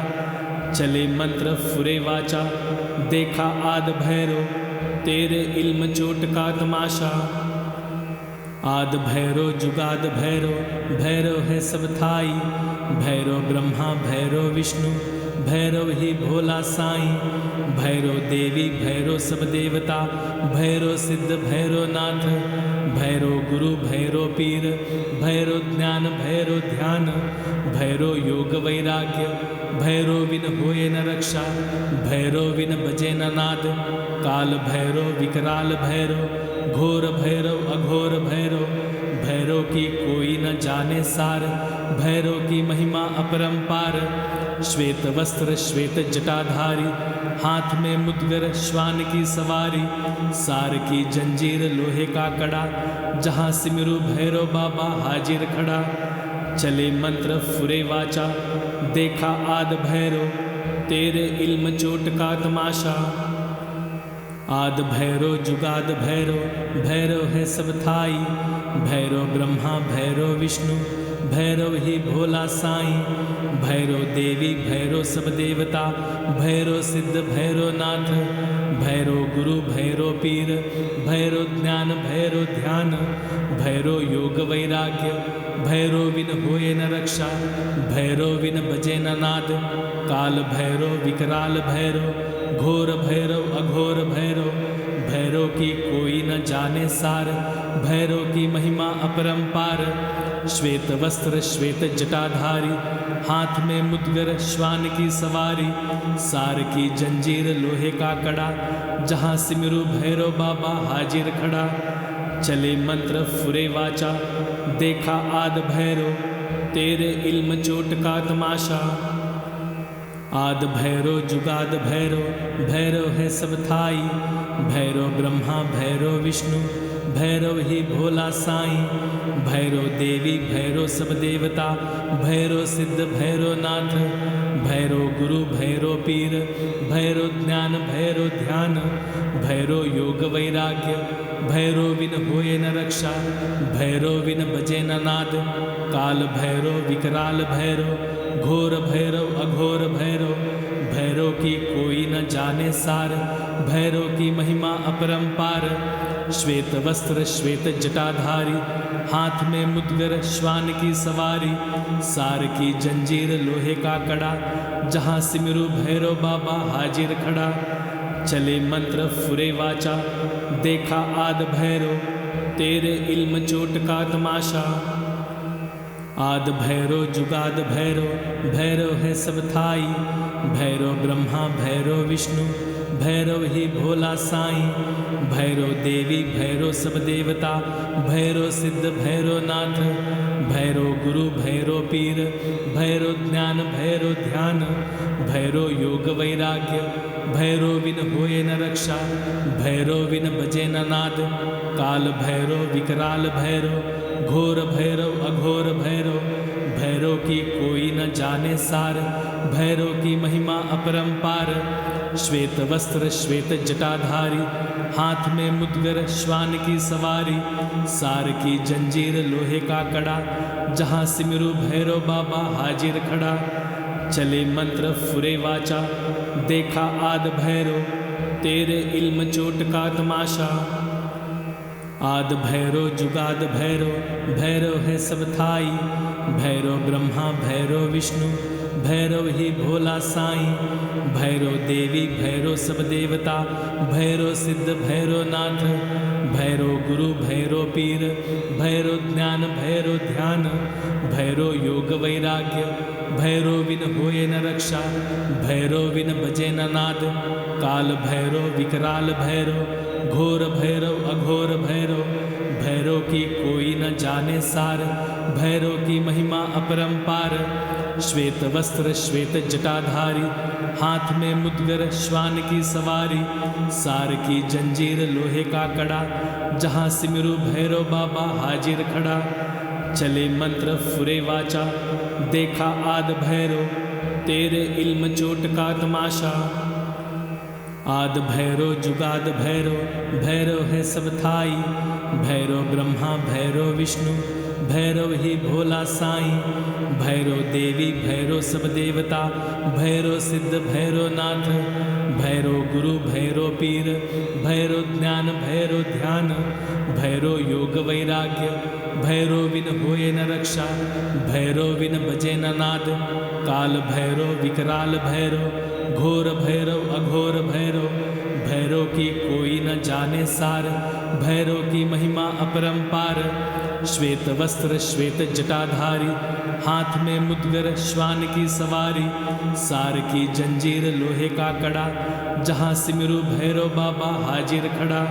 चले मंत्र फुरे वाचा, देखा आद भैरव, तेरे इल्म चोट का तमाशा, आद भैरव जुगाद भैरव, भैरव है सब थाई, भैरव ब्रह्मा भैरव विष्णु, भैरव ही भोला साईं, भैरव देवी भैरव सब देवता, भैरव सिद्ध भैरव नाथ, भैरव गुरु भैरव पीर, भैरव ज्ञान भैरव ध्यान, भैरव योग वैराग्य, भैरव बिन होए न रक्षा, भैरव बिन बजे न नाद, काल भैरव विकराल भैरव, घोर भैरव अघोर भैरव, भैरव की कोई न जाने सार, भैरव की महिमा अपरंपार, श्वेत वस्त्र श्वेत जटाधारी, हाथ में मुद्गर श्वान की सवारी, सार की जंजीर लोहे का कड़ा, जहाँ सिमरू भैरव बाबा हाजिर खड़ा, चले मंत्र फुरे वाचा, देखा आद भैरव, तेरे इल्म चोट का तमाशा, आद भैरव जुगाद भैरव, भैरव है सब थाई, भैरव ब्रह्मा भैरव विष्णु, भैरव ही भोला साईं, भैरव देवी भैरव सब देवता, भैरव सिद्ध भैरव नाथ, भैरव गुरु भैरव पीर, भैरव ज्ञान भैरव ध्यान, भैरव योग वैराग्य, भैरव बिन होए न रक्षा, भैरव बिन बजे न नाद, काल भैरव विकराल भैरव, घोर भैरव अघोर भैरव, भैरव की कोई न जाने सार, भैरव की महिमा अपरंपार। श्वेत वस्त्र श्वेत जटाधारी, हाथ में मुद्गर श्वान की सवारी, सार की जंजीर लोहे का कड़ा, जहाँ सिमरू भैरव बाबा हाजिर खड़ा। चले मंत्र फुरे वाचा, देखा आद भैरव, तेरे इल्म चोट का तमाशा। आद भैरव जुगाद भैरव, भैरव है सब थाई, भैरव ब्रह्मा भैरव विष्णु, भैरव ही भोला साईं, भैरव देवी भैरव सब देवता, भैरव सिद्ध भैरव नाथ, भैरव गुरु भैरव पीर, भैरव ज्ञान भैरव ध्यान, भैरव योग वैराग्य, भैरव बिन होए न रक्षा, भैरव बिन बजे न नाद, काल भैरव विकराल भैरव, घोर भैरव अघोर भैरव, भैरव की कोई न जाने सार, भैरव की महिमा अपरंपार। श्वेत वस्त्र श्वेत जटाधारी, हाथ में मुद्गर श्वान की सवारी, सार की जंजीर लोहे का कड़ा, जहाँ सिमरू भैरव बाबा हाजिर खड़ा। चले मंत्र फुरे वाचा, देखा आद भैरव, तेरे इल्म चोट का तमाशा। आद भैरव जुगाद भैरव, भैरव है सब थाई, भैरव ब्रह्मा भैरव विष्णु, भैरव ही भोला साईं, भैरव देवी भैरव सब देवता, भैरव सिद्ध भैरव नाथ, भैरव गुरु भैरव पीर, भैरव ज्ञान भैरव ध्यान, भैरव योग वैराग्य, भैरव बिन होए न रक्षा, भैरव बिन बजे न नाद, काल भैरव विकराल भैरव, घोर भैरव अघोर भैरव, भैरव की कोई न जाने सार, भैरव की महिमा अपरंपार। श्वेत वस्त्र श्वेत जटाधारी, हाथ में मुद्गर श्वान की सवारी, सार की जंजीर लोहे का कड़ा, जहाँ सिमरू भैरव बाबा हाजिर खड़ा। चले मंत्र फुरे वाचा, देखा आद भैरव, तेरे इल्म चोट का तमाशा। आद भैरव जुगाद भैरव, भैरव है सब थाई, भैरव ब्रह्मा भैरव विष्णु, भैरव ही भोला साईं, भैरव देवी भैरव सब देवता, भैरव सिद्ध भैरव नाथ, भैरव गुरु भैरव पीर, भैरव ज्ञान भैरव ध्यान, भैरव योग वैराग्य, भैरव बिन होए न रक्षा, भैरव बिन बजे न नाद, काल भैरव विकराल भैरव, घोर भैरव अघोर भैरव, भैरव की कोई न जाने सार, भैरव की महिमा अपरंपार। श्वेत वस्त्र श्वेत जटाधारी, हाथ में मुद्गर श्वान की सवारी, सार की जंजीर लोहे का कड़ा, जहाँ सिमरू भैरव बाबा हाजिर खड़ा। चले मंत्र फुरे वाचा, देखा आद भैरव, तेरे इल्म चोट का तमाशा। आद भैरव जुगाद भैरव, भैरव है सब थाई, भैरव ब्रह्मा भैरव विष्णु, भैरव ही भोला साईं, भैरव देवी भैरव सब देवता, भैरव सिद्ध भैरव नाथ, भैरव गुरु भैरव पीर, भैरव ज्ञान भैरव ध्यान, भैरव योग वैराग्य, भैरव बिन होए न रक्षा, भैरव बिन बजे न नाद, काल भैरव विकराल भैरव, घोर भैरव अघोर भैरव, भैरव की कोई न जाने सार, भैरव की महिमा अपरंपार। श्वेत वस्त्र श्वेत जटाधारी, हाथ में मुद्गर श्वान की सवारी, सार की जंजीर लोहे का कड़ा, जहाँ सिमरू भैरव बाबा हाजिर खड़ा।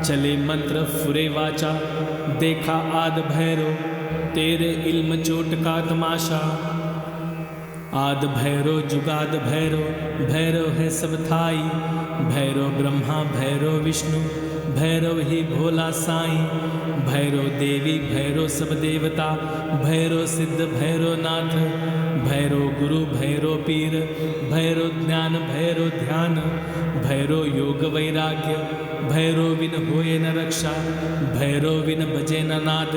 चले मंत्र फुरे वाचा, देखा आद भैरव, तेरे इल्म चोट का तमाशा। आद भैरव जुगाद भैरव, भैरव है सब थाई, भैरव ब्रह्मा भैरव विष्णु, भैरव ही भोला साईं, भैरव देवी भैरव सब देवता, भैरव सिद्ध भैरव नाथ, भैरव गुरु भैरव पीर, भैरव ज्ञान भैरव ध्यान, भैरव योग वैराग्य, भैरो बिन होए न रक्षा, भैरो बिन बजे न नाद।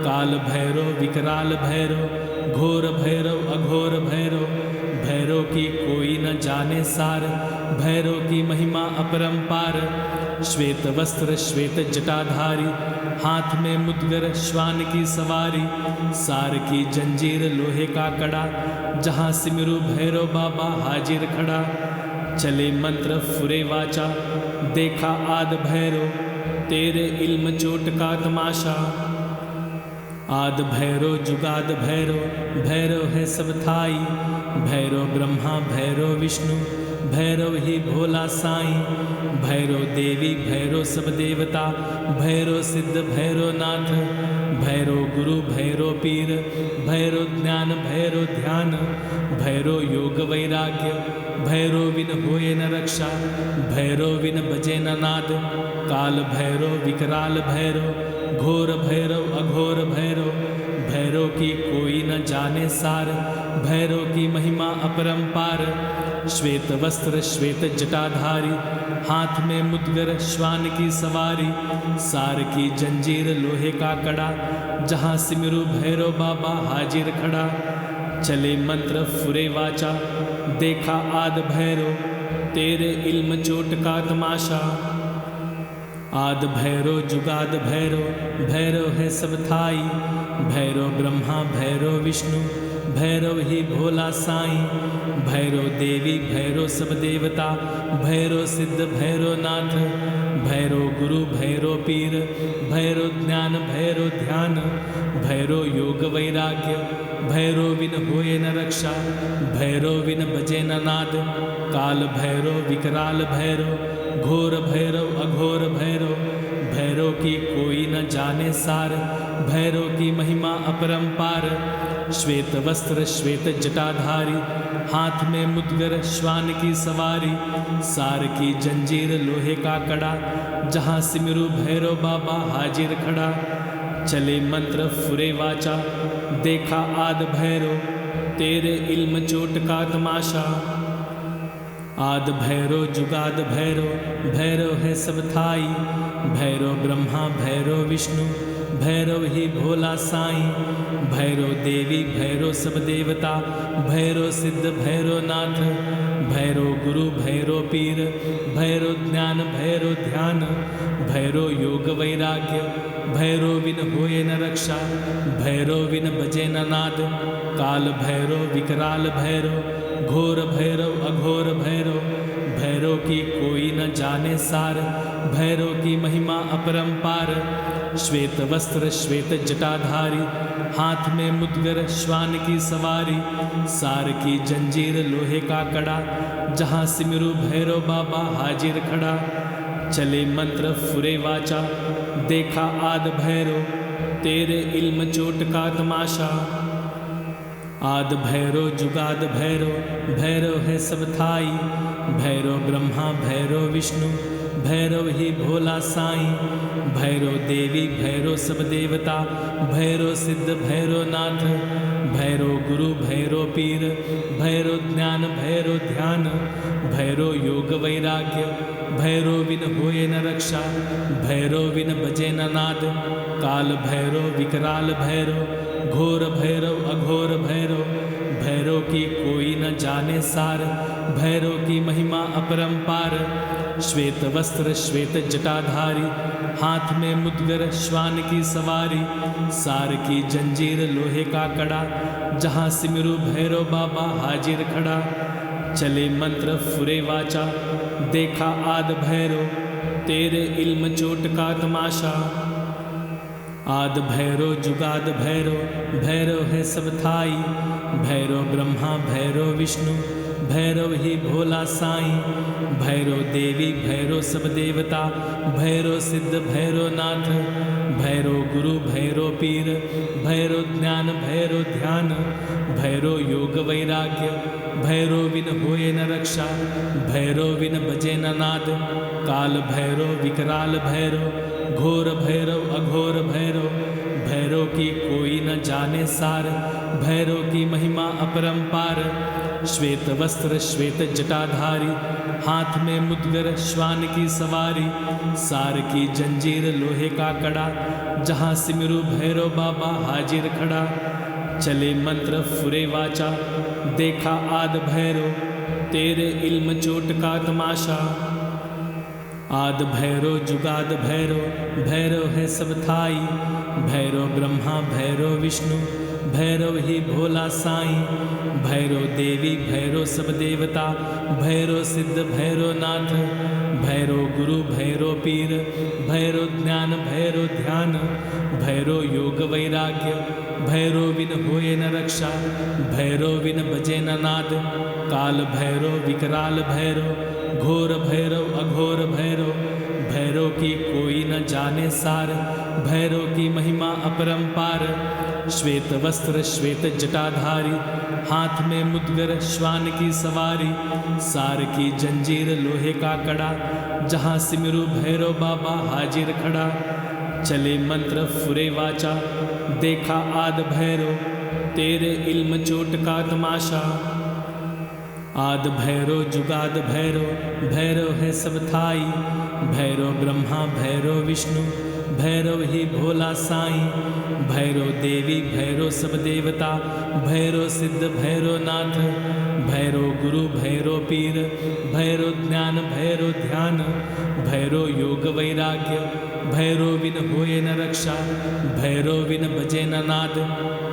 काल भैरो विकराल भैरो, घोर भैरव अघोर भैरो, भैरो की कोई न जाने सार, भैरो की महिमा अपरंपार। श्वेत वस्त्र श्वेत जटाधारी, हाथ में मुद्गर श्वान की सवारी, सार की जंजीर लोहे का कड़ा, जहाँ सिमरू भैरव बाबा हाजिर खड़ा। चले मंत्र फुरे वाचा, देखा आद भैरो, तेरे इल्म चोट का तमाशा। आद भैरो जुगाद भैरो, भैरो है सब थाई, भैरो ब्रह्मा भैरो विष्णु, भैरव ही भोला साईं। भैरो देवी भैरो सब देवता, भैरो सिद्ध भैरो नाथ, भैरो गुरु भैरो पीर, भैरो ज्ञान भैरो ध्यान, भैरो योग वैराग्य, भैरो बिन होए न रक्षा, भैरो बिन बजे न नाद। काल भैरो विकराल भैरो, घोर भैरव अघोर भैरो, भैरो की कोई न जाने सार, भैरो की महिमा अपरंपार। श्वेत वस्त्र श्वेत जटाधारी, हाथ में मुद्गर श्वान की सवारी, सार की जंजीर लोहे का कड़ा, जहाँ सिमरू भैरव बाबा हाजिर खड़ा। चले मंत्र फुरे वाचा, देखा आद भैरो, तेरे इल्म चोट का तमाशा। आद भैरो जुगाद भैरो, भैरो है सब थाई, भैरो ब्रह्मा भैरो विष्णु, भैरव ही भोला साईं। भैरो देवी भैरो सब देवता, भैरो सिद्ध भैरो नाथ, भैरो गुरु भैरो पीर, भैरो ज्ञान भैरो ध्यान, भैरो योग वैराग्य, भैरो बिन होए न रक्षा, भैरो बिन बजे न नाद। काल भैरो विकराल भैरो, घोर भैरव अघोर भैरो, भैरो की कोई न जाने सार, भैरो की महिमा अपरंपार। श्वेत वस्त्र श्वेत जटाधारी, हाथ में मुद्गर श्वान की सवारी, सार की जंजीर लोहे का कड़ा, जहाँ सिमरू भैरव बाबा हाजिर खड़ा। चले मंत्र फुरे वाचा, देखा आद भैरो, तेरे इल्म चोट का तमाशा। आद भैरो जुगाद भैरो, भैरो है सब थाई, भैरो ब्रह्मा भैरो विष्णु, भैरव ही भोला साईं। भैरो देवी भैरो सब देवता, भैरो सिद्ध भैरो नाथ, भैरो गुरु भैरो पीर, भैरो ज्ञान भैरो ध्यान, भैरो योग वैराग्य, भैरो बिन होए न रक्षा, भैरो बिन बजे न नाद। काल भैरो विकराल भैरो, घोर भैरव अघोर भैरो, भैरो की कोई न जाने सार, भैरो की महिमा अपरंपार। श्वेत वस्त्र श्वेत जटाधारी, हाथ में मुद्गर श्वान की सवारी, सार की जंजीर लोहे का कड़ा, जहाँ सिमरू भैरव बाबा हाजिर खड़ा। चले मंत्र फुरे वाचा, देखा आद भैरो, तेरे इल्म चोट का तमाशा। आद भैरो जुगाद भैरो, भैरो है सब थाई, भैरो ब्रह्मा भैरो विष्णु, भैरव ही भोला साईं। भैरो देवी भैरो सब देवता, भैरो सिद्ध भैरो नाथ, भैरो गुरु भैरो पीर, भैरो ज्ञान भैरो ध्यान, भैरो योग वैराग्य, भैरो बिन होए न रक्षा, भैरो बिन बजे न नाद। काल भैरो विकराल भैरो, घोर भैरव अघोर भैरो, भैरो की कोई न जाने सार, भैरो की महिमा अपरंपार। श्वेत वस्त्र श्वेत जटाधारी, हाथ में मुद्गर श्वान की सवारी, सार की जंजीर लोहे का कड़ा, जहाँ सिमरू भैरव बाबा हाजिर खड़ा। चले मंत्र फुरे वाचा, देखा आद भैरो, तेरे इल्म चोट का तमाशा। आद भैरो जुगाद भैरो, भैरो है सब थाई, भैरो ब्रह्मा भैरो विष्णु, भैरव ही भोला साईं। भैरो देवी भैरो सब देवता, भैरो सिद्ध भैरो नाथ, भैरो गुरु भैरो पीर, भैरो ज्ञान भैरो ध्यान, भैरो योग वैराग्य, भैरो बिन होए न रक्षा, भैरो बिन बजे न नाद। काल भैरो विकराल भैरो, घोर भैरव अघोर भैरो, भैरो भैरव की कोई न जाने सार, भैरव की महिमा अपरंपार। श्वेत वस्त्र श्वेत जटाधारी, हाथ में मुद्गर श्वान की सवारी। सार की जंजीर लोहे का कड़ा, जहाँ सिमरू भैरव बाबा हाजिर खड़ा। चले मंत्र फुरे वाचा, देखा आद भैरव, तेरे इल्म चोट का तमाशा। आद भैरव जुगाद भैरव, भैरव है सब थाई। भैरव ब्रह्मा भैरव विष्णु, भैरव ही भोला साईं। भैरव देवी भैरव सब देवता, भैरव सिद्ध भैरव नाथ। भैरव गुरु भैरव पीर, भैरव ज्ञान भैरव ध्यान। भैरव योग वैराग्य, भैरव बिन होए न रक्षा। भैरव बिन बजे न नाद, काल भैरव विकराल भैरव। घोर भैरव अघोर भैरव, भैरव की कोई न जाने सार। भैरव की महिमा अपरंपार। श्वेत वस्त्र श्वेत जटाधारी, हाथ में मुद्गर श्वान की सवारी। सार की जंजीर लोहे का कड़ा, जहाँ सिमरू भैरव बाबा हाजिर खड़ा। चले मंत्र फुरे वाचा, देखा आद भैरव, तेरे इल्म चोट का तमाशा। आद भैरव जुगाद भैरव, भैरव है सब थाई। भैरव ब्रह्मा भैरव विष्णु, भैरव ही भोला साईं। भैरव देवी भैरव सब देवता, भैरव सिद्ध भैरव नाथ। भैरव गुरु भैरव पीर, भैरव ज्ञान भैरव ध्यान। भैरव योग वैराग्य, भैरव बिन होए न रक्षा। भैरव बिन बजे न नाद,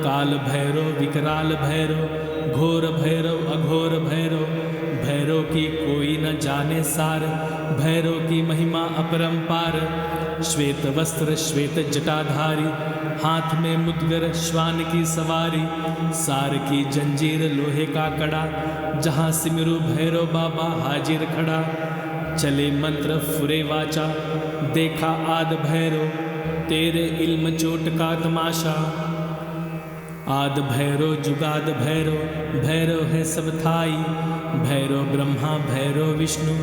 काल भैरव विकराल भैरव। घोर भैरव अघोर भैरव, भैरव की कोई न जाने सार। भैरव की महिमा अपरंपार। श्वेत वस्त्र श्वेत जटाधारी, हाथ में मुद्गर श्वान की सवारी। सार की जंजीर लोहे का कड़ा, जहाँ सिमरू भैरव बाबा हाजिर खड़ा। चले मंत्र फुरे वाचा, देखा आद भैरव, तेरे इल्म चोट का तमाशा। आद भैरव जुगाद भैरव, भैरव है सब थाई। भैरव ब्रह्मा भैरव विष्णु,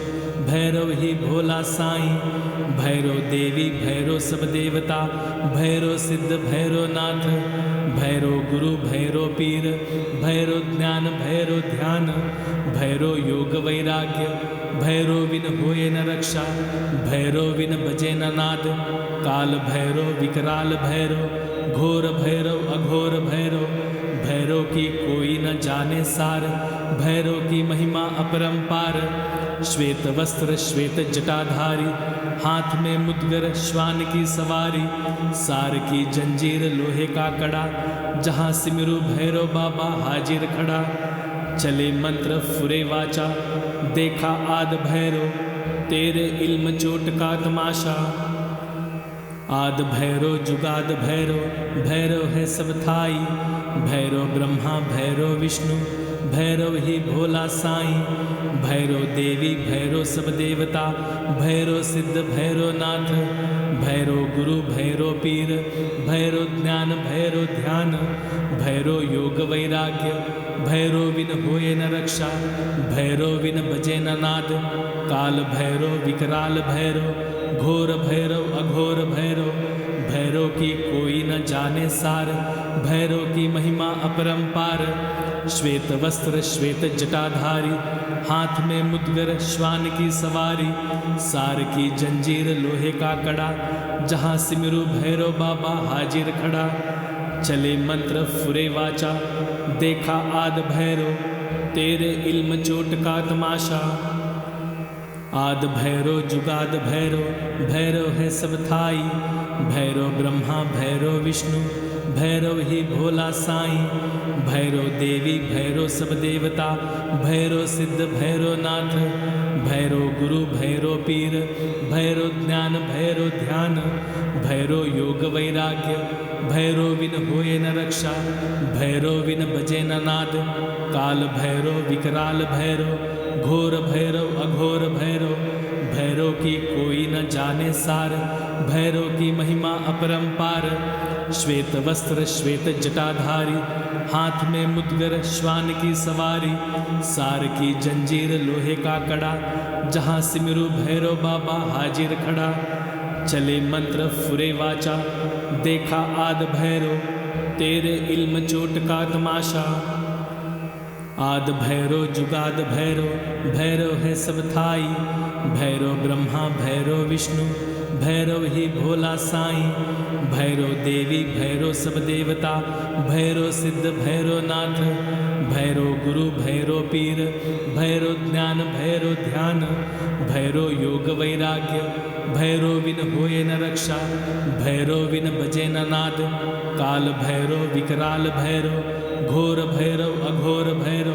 भैरव ही भोला साईं। भैरव देवी भैरव सब देवता, भैरव सिद्ध भैरव नाथ। भैरव गुरु भैरव पीर, भैरव ज्ञान भैरव ध्यान। भैरव योग वैराग्य, भैरव बिन होए न रक्षा। भैरव बिन बजे न नाद, काल भैरव विकराल भैरव। घोर भैरव अघोर भैरव, भैरव की कोई न जाने सार। भैरव की महिमा अपरंपार। श्वेत वस्त्र श्वेत जटाधारी, हाथ में मुद्गर श्वान की सवारी। सार की जंजीर लोहे का कड़ा, जहाँ सिमरू भैरव बाबा हाजिर खड़ा। चले मंत्र फुरे वाचा, देखा आद भैरव, तेरे इल्म चोट का तमाशा। आद भैरव जुगाद भैरव, भैरव है सब थाई। भैरव ब्रह्मा भैरव विष्णु, भैरव ही भोला साईं। भैरव देवी भैरव सब देवता, भैरव सिद्ध भैरव नाथ। भैरव गुरु भैरव पीर, भैरव ज्ञान भैरव ध्यान। भैरव योग वैराग्य, भैरव बिन होए न रक्षा। भैरव बिन बजे न नाद, काल भैरव विकराल भैरव। घोर भैरव अघोर भैरव, भैरव की कोई न जाने सार। भैरव की महिमा अपरंपार। श्वेत वस्त्र श्वेत जटाधारी, हाथ में मुद्गर श्वान की सवारी। सार की जंजीर लोहे का कड़ा, जहाँ सिमरू भैरव बाबा हाजिर खड़ा। चले मंत्र फुरे वाचा, देखा आद भैरव, तेरे इल्म चोट का तमाशा। आद भैरव जुगाद भैरव, भैरव है सब थाई। भैरव ब्रह्मा भैरव विष्णु, भैरव ही भोला साईं। भैरव देवी भैरव सब देवता, भैरव सिद्ध भैरव नाथ। भैरव गुरु भैरव पीर, भैरव ज्ञान भैरव ध्यान। भैरव योग वैराग्य, भैरव बिन होए न रक्षा। भैरव बिन बजे न नाद, काल भैरव विकराल भैरव। घोर भैरव अघोर भैरव, भैरव की कोई न जाने सार। भैरव की महिमा अपरंपार। श्वेत वस्त्र श्वेत जटाधारी, हाथ में मुद्गर श्वान की सवारी। सार की जंजीर लोहे का कड़ा, जहाँ सिमरू भैरव बाबा हाजिर खड़ा। चले मंत्र फुरे वाचा, देखा आद भैरो, तेरे इल्म चोट का तमाशा। आद भैरो जुगाद भैरो, भैरव है सब थाई, भैरो ब्रह्मा भैरो विष्णु, भैरव ही भोला साईं। भैरो देवी भैरो सब देवता, भैरो सिद्ध भैरो नाथ, भैरो गुरु भैरो पीर, भैरो ज्ञान भैरो ध्यान, भैरो योग वैराग्य, भैरो बिन होए न रक्षा, भैरो बिन बजे न नाद। काल भैरो विकराल भैरो, घोर भैरव अघोर भैरो,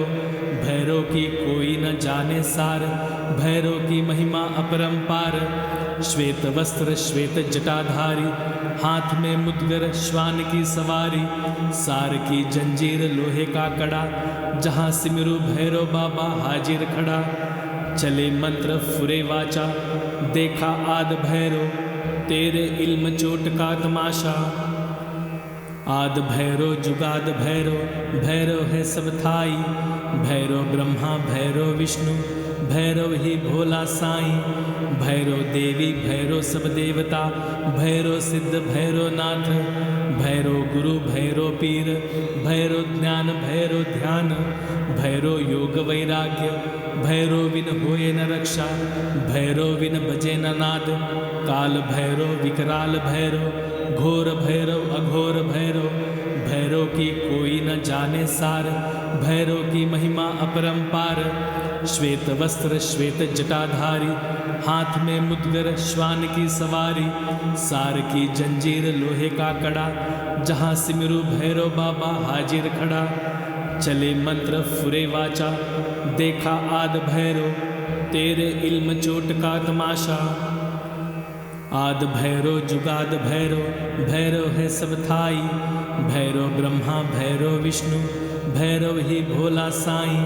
भैरो की कोई न जाने सार, भैरो की महिमा अपरंपार। श्वेत वस्त्र श्वेत जटाधारी, हाथ में मुद्गर श्वान की सवारी, सार की जंजीर लोहे का कड़ा, जहाँ सिमरू भैरो बाबा हाजिर खड़ा। चले मंत्र फुरे वाचा, देखा आद भैरो, तेरे इल्म चोट का तमाशा। आद भैरो जुगाद भैरो, भैरव है सब थाई, भैरो ब्रह्मा भैरो विष्णु, भैरव ही भोला साईं। भैरो देवी भैरो सब देवता, भैरो सिद्ध भैरो नाथ, भैरो गुरु भैरो पीर, भैरो ज्ञान भैरो ध्यान, भैरो योग वैराग्य, भैरो बिन होए न रक्षा, भैरो बिन बजे न नाद। काल भैरो विकराल भैरो, घोर भैरव अघोर भैरो, भैरो की कोई न जाने सार, भैरो की महिमा अपरंपार। श्वेत वस्त्र श्वेत जटाधारी, हाथ में मुद्गर श्वान की सवारी, सार की जंजीर लोहे का कड़ा, जहाँ सिमरू भैरो बाबा हाजिर खड़ा। चले मंत्र फुरे वाचा, देखा आद भैरो, तेरे इल्म चोट का तमाशा। आद भैरो जुगाद भैरो, भैरव है सब थाई, भैरो ब्रह्मा भैरो विष्णु, भैरव ही भोला साईं।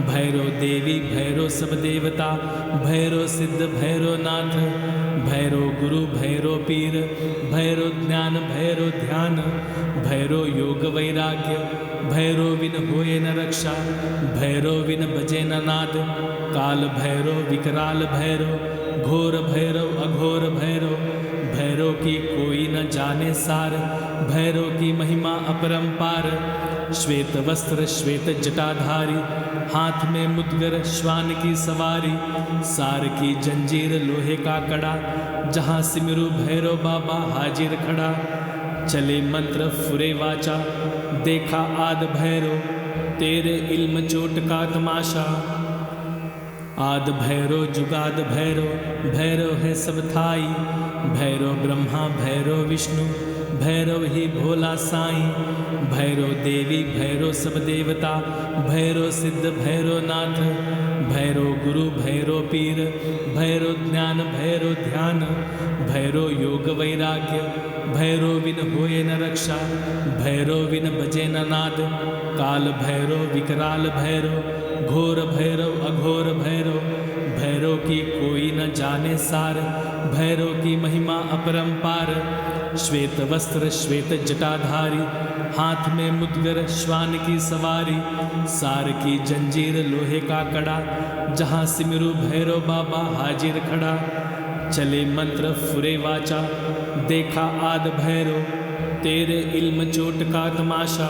भैरो देवी भैरो सब देवता, भैरो सिद्ध भैरो नाथ, भैरो गुरु भैरो पीर, भैरो ज्ञान भैरो ध्यान, भैरो योग वैराग्य, भैरो बिन होए न रक्षा, भैरो बिन बजे न नाद। काल भैरो विकराल भैरो, घोर भैरव अघोर भैरो, भैरो की कोई न जाने सार, भैरो की महिमा अपरंपार। श्वेत वस्त्र श्वेत जटाधारी, हाथ में मुद्गर श्वान की सवारी, सार की जंजीर लोहे का कड़ा, जहाँ सिमरू भैरो बाबा हाजिर खड़ा। चले मंत्र फुरे वाचा, देखा आद भैरो, तेरे इल्म चोट का तमाशा। आद भैरो जुगाद भैरो, भैरव है सब थाई, भैरो ब्रह्मा भैरो विष्णु, भैरव ही भोला साईं। भैरो देवी भैरो सब देवता, भैरो सिद्ध भैरो नाथ, भैरो गुरु भैरो पीर, भैरो ज्ञान भैरो ध्यान, भैरो योग वैराग्य, भैरो बिन होए न रक्षा, भैरो बिन बजे न नाद। काल भैरो विकराल भैरो, घोर भैरव अघोर भैरो, भैरो की कोई न जाने सार, भैरो की महिमा अपरंपार। श्वेत वस्त्र श्वेत जटाधारी, हाथ में मुद्गर श्वान की सवारी, सार की जंजीर लोहे का कड़ा, जहाँ सिमरू भैरो बाबा हाजिर खड़ा। चले मंत्र फुरे वाचा, देखा आद भैरो, तेरे इल्म चोट का तमाशा।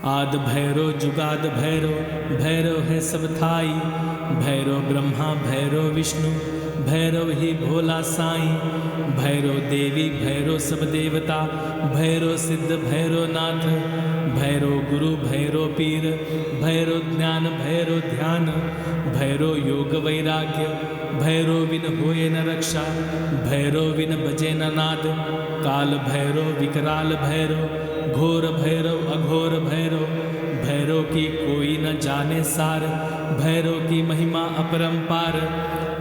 आद भैरो जुगाद भैरो, भैरव है सब थाई, भैरो ब्रह्मा भैरो विष्णु, भैरव ही भोला साईं। भैरो देवी भैरो सब देवता, भैरो सिद्ध भैरो नाथ, भैरो गुरु भैरो पीर, भैरो ज्ञान भैरो ध्यान, भैरो योग वैराग्य, भैरो बिन होए न रक्षा, भैरो बिन बजे न नाद। काल भैरो विकराल भैरो, घोर भैरव अघोर भैरो, भैरो की कोई न जाने सार, भैरो की महिमा अपरंपार।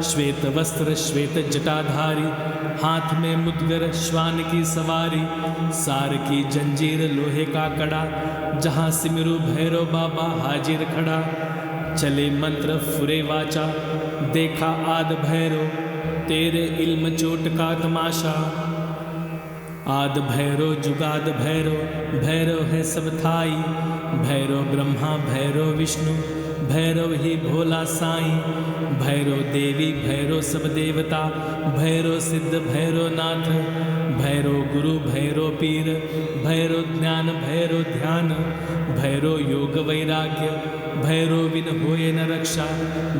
श्वेत वस्त्र श्वेत जटाधारी, हाथ में मुद्गर श्वान की सवारी, सार की जंजीर लोहे का कड़ा, जहाँ सिमरू भैरो बाबा हाजिर खड़ा। चले मंत्र फुरे वाचा, देखा आद भैरो, तेरे इल्म चोट का तमाशा। आद भैरो जुगाद भैरो, भैरव है सब थाई, भैरो ब्रह्मा भैरो विष्णु, भैरव ही भोला साईं, भैरव देवी भैरव सब देवता, भैरव सिद्ध भैरव नाथ, भैरव गुरु भैरव पीर, भैरव ज्ञान भैरव ध्यान, भैरव योग वैराग्य, भैरव बिन होए न रक्षा,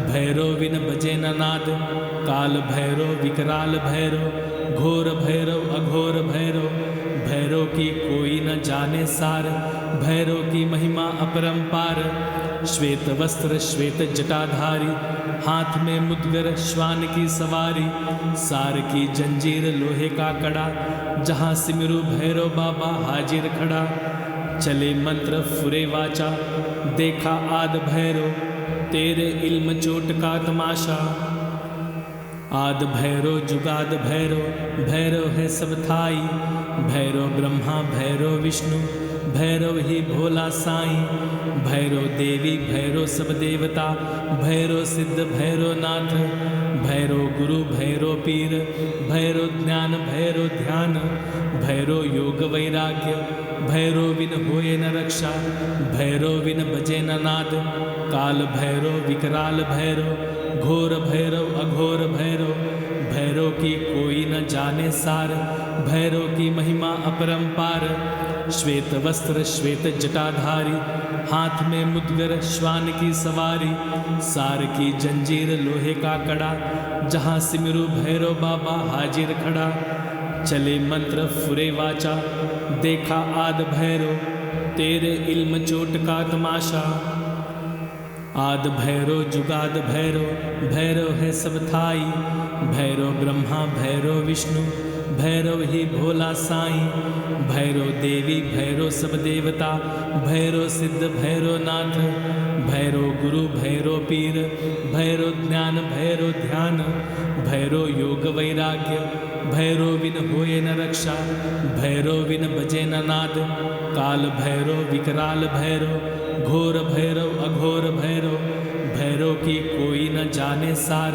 भैरव बिन बजे न नाद, काल भैरव विकराल भैरव, घोर भैरव अघोर भैरव, भैरव की कोई न जाने सार, भैरव की महिमा अपरंपार। श्वेत वस्त्र श्वेत जटाधारी, हाथ में मुद्गर श्वान की सवारी, सार की जंजीर लोहे का कड़ा, जहाँ सिमरू भैरव बाबा हाजिर खड़ा। चले मंत्र फुरे वाचा, देखा आद भैरव, तेरे इल्म चोट का तमाशा। आद भैरव जुगाद भैरव, भैरव है सब थाई, भैरव ब्रह्मा भैरव विष्णु, भैरव ही भोला साईं, भैरव देवी भैरव सब देवता, भैरव सिद्ध भैरव नाथ, भैरव गुरु भैरव पीर, भैरव ज्ञान भैरव ध्यान, भैरव योग वैराग्य, भैरव बिन होए न रक्षा, भैरव बिन बजे न नाद, काल भैरव विकराल भैरव, घोर भैरव अघोर भैरव, भैरव की कोई न जाने सार, भैरव की महिमा अपरंपार। श्वेत वस्त्र श्वेत जटाधारी, हाथ में मुद्गर श्वान की सवारी, सार की जंजीर लोहे का कड़ा, जहाँ सिमरू भैरव बाबा हाजिर खड़ा। चले मंत्र फुरे वाचा, देखा आद भैरव, तेरे इल्म चोट का तमाशा। आद भैरव जुगाद भैरव, भैरव है सब थाई, भैरव ब्रह्मा भैरव विष्णु, भैरव ही भोला साईं, भैरव देवी भैरव सब देवता, भैरव सिद्ध भैरव नाथ, भैरव गुरु भैरव पीर, भैरव ज्ञान भैरव ध्यान, भैरव योग वैराग्य, भैरव बिन होए न रक्षा, भैरव बिन बजे न नाद, काल भैरव विकराल भैरव, घोर भैरव अघोर भैरव, भैरव की कोई न जाने सार,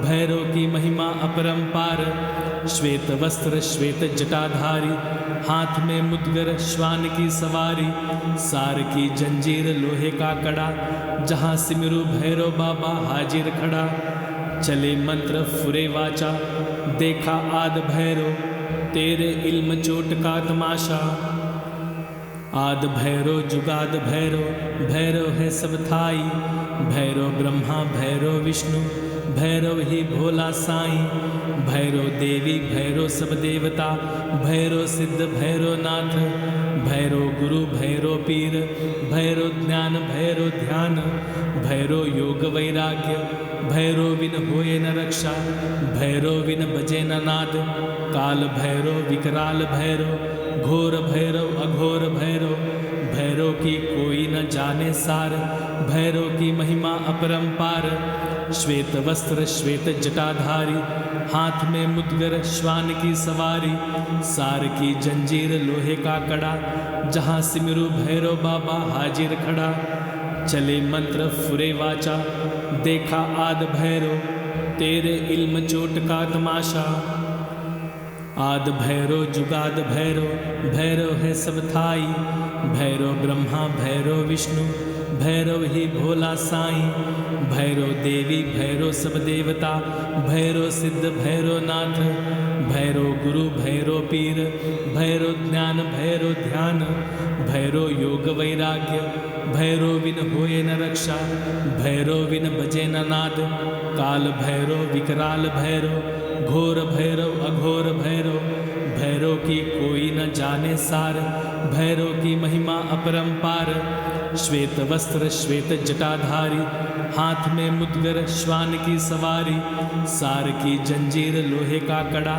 भैरव की महिमा अपरंपार। श्वेत वस्त्र श्वेत जटाधारी, हाथ में मुद्गर श्वान की सवारी, सार की जंजीर लोहे का कड़ा, जहाँ सिमरू भैरव बाबा हाजिर खड़ा। चले मंत्र फुरे वाचा, देखा आद भैरव, तेरे इल्म चोट का तमाशा। आद भैरव जुगाद भैरव, भैरव है सब थाई, भैरव ब्रह्मा भैरव विष्णु, भैरव ही भोला साईं, भैरव देवी भैरव सब देवता, भैरव सिद्ध भैरव नाथ, भैरव गुरु भैरव पीर, भैरव ज्ञान भैरव ध्यान, भैरव योग वैराग्य, भैरव बिन होए न रक्षा, भैरव बिन बजे न नाद, काल भैरव विकराल भैरव, घोर भैरव अघोर भैरव, भैरव की कोई न जाने सार, भैरव की महिमा अपरंपार। श्वेत वस्त्र श्वेत जटाधारी, हाथ में मुद्गर श्वान की सवारी, सार की जंजीर लोहे का कड़ा, जहाँ सिमरू भैरव बाबा हाजिर खड़ा। चले मंत्र फुरे वाचा, देखा आद भैरव, तेरे इल्म चोट का तमाशा। आद भैरव जुगाद भैरव, भैरव है सब थाई, भैरव ब्रह्मा भैरव विष्णु, भैरव ही भोला साईं, भैरव देवी भैरव सब देवता, भैरव सिद्ध भैरव नाथ, भैरव गुरु भैरव पीर, भैरव ज्ञान भैरव ध्यान, भैरव योग वैराग्य, भैरव बिन होए न रक्षा, भैरव बिन बजे न नाद, काल भैरव विकराल भैरव, घोर भैरव अघोर भैरव, भैरव की कोई न जाने सार, भैरव की महिमा अपरंपार। श्वेत वस्त्र श्वेत जटाधारी, हाथ में मुद्गर श्वान की सवारी, सार की जंजीर लोहे का कड़ा,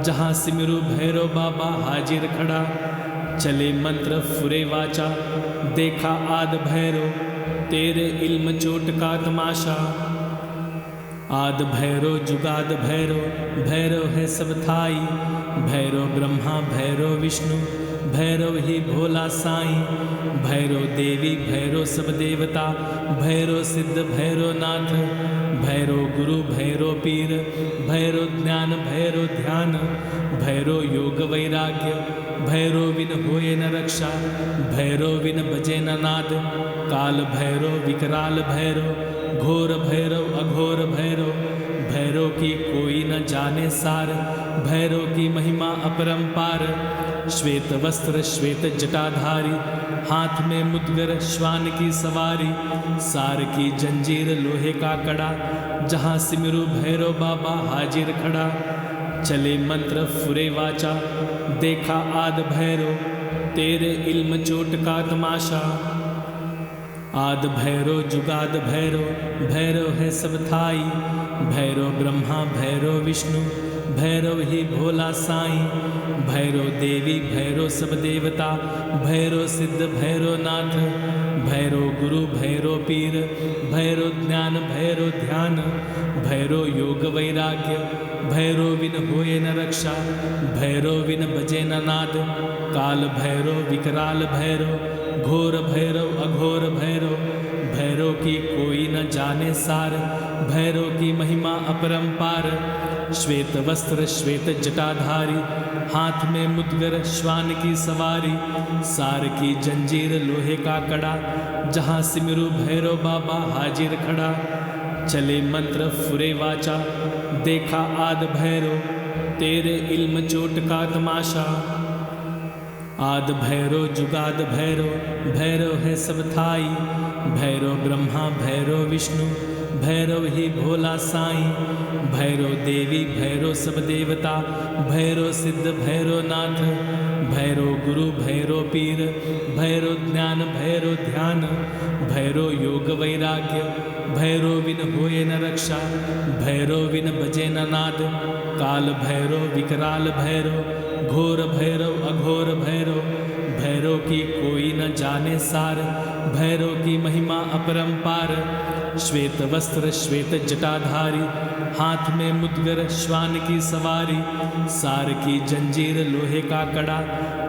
जहाँ सिमरू भैरव बाबा हाजिर खड़ा। चले मंत्र फुरे वाचा, देखा आद भैरव, तेरे इल्म चोट का तमाशा। आद भैरव जुगाद भैरव, भैरव है सब थाई, भैरव ब्रह्मा भैरव विष्णु, भैरव ही भोला साईं, भैरव देवी भैरव सब देवता, भैरव सिद्ध भैरव नाथ, भैरव गुरु भैरव पीर, भैरव ज्ञान भैरव ध्यान, भैरव योग वैराग्य, भैरव बिन होए न रक्षा, भैरव बिन बजे न नाद, काल भैरव विकराल भैरव, घोर भैरव अघोर भैरव, भैरव की कोई न जाने सार, भैरव की महिमा अपरंपार। श्वेत वस्त्र श्वेत जटाधारी, हाथ में मुद्गर श्वान की सवारी, सार की जंजीर लोहे का कड़ा, जहाँ सिमरू भैरव बाबा हाजिर खड़ा। चले मंत्र फुरे वाचा, देखा आद भैरव, तेरे इल्म चोट का तमाशा। आद भैरव जुगाद भैरव, भैरव है सब थाई, भैरव ब्रह्मा भैरव विष्णु, भैरव ही भोला साईं, भैरव देवी भैरव सब देवता, भैरव सिद्ध भैरव नाथ, भैरव गुरु भैरव पीर, भैरव ज्ञान भैरव ध्यान, भैरव योग वैराग्य, भैरव बिन होए न रक्षा, भैरव बिन बजे न नाद, काल भैरव विकराल भैरव, घोर भैरव अघोर भैरव, भैरव की कोई न जाने सार, भैरव की महिमा अपरंपार। श्वेत वस्त्र श्वेत जटाधारी, हाथ में मुद्गर श्वान की सवारी, सार की जंजीर लोहे का कड़ा, जहाँ सिमरू भैरव बाबा हाजिर खड़ा। चले मंत्र फुरे वाचा, देखा आद भैरव, तेरे इल्म चोट का तमाशा। आद भैरव जुगाद भैरव, भैरव है सब थाई, भैरव ब्रह्मा भैरव विष्णु, भैरव ही भोला साईं, भैरव देवी भैरव सब देवता, भैरव सिद्ध भैरव नाथ, भैरव गुरु भैरव पीर, भैरव ज्ञान भैरव ध्यान, भैरव योग वैराग्य, भैरव बिन होए न रक्षा, भैरव बिन बजे न नाद, काल भैरव विकराल भैरव, घोर भैरव अघोर भैरव, भैरव की कोई न जाने सार, भैरव की महिमा अपरंपार। श्वेत वस्त्र श्वेत जटाधारी, हाथ में मुद्गर श्वान की सवारी, सार की जंजीर लोहे का कड़ा,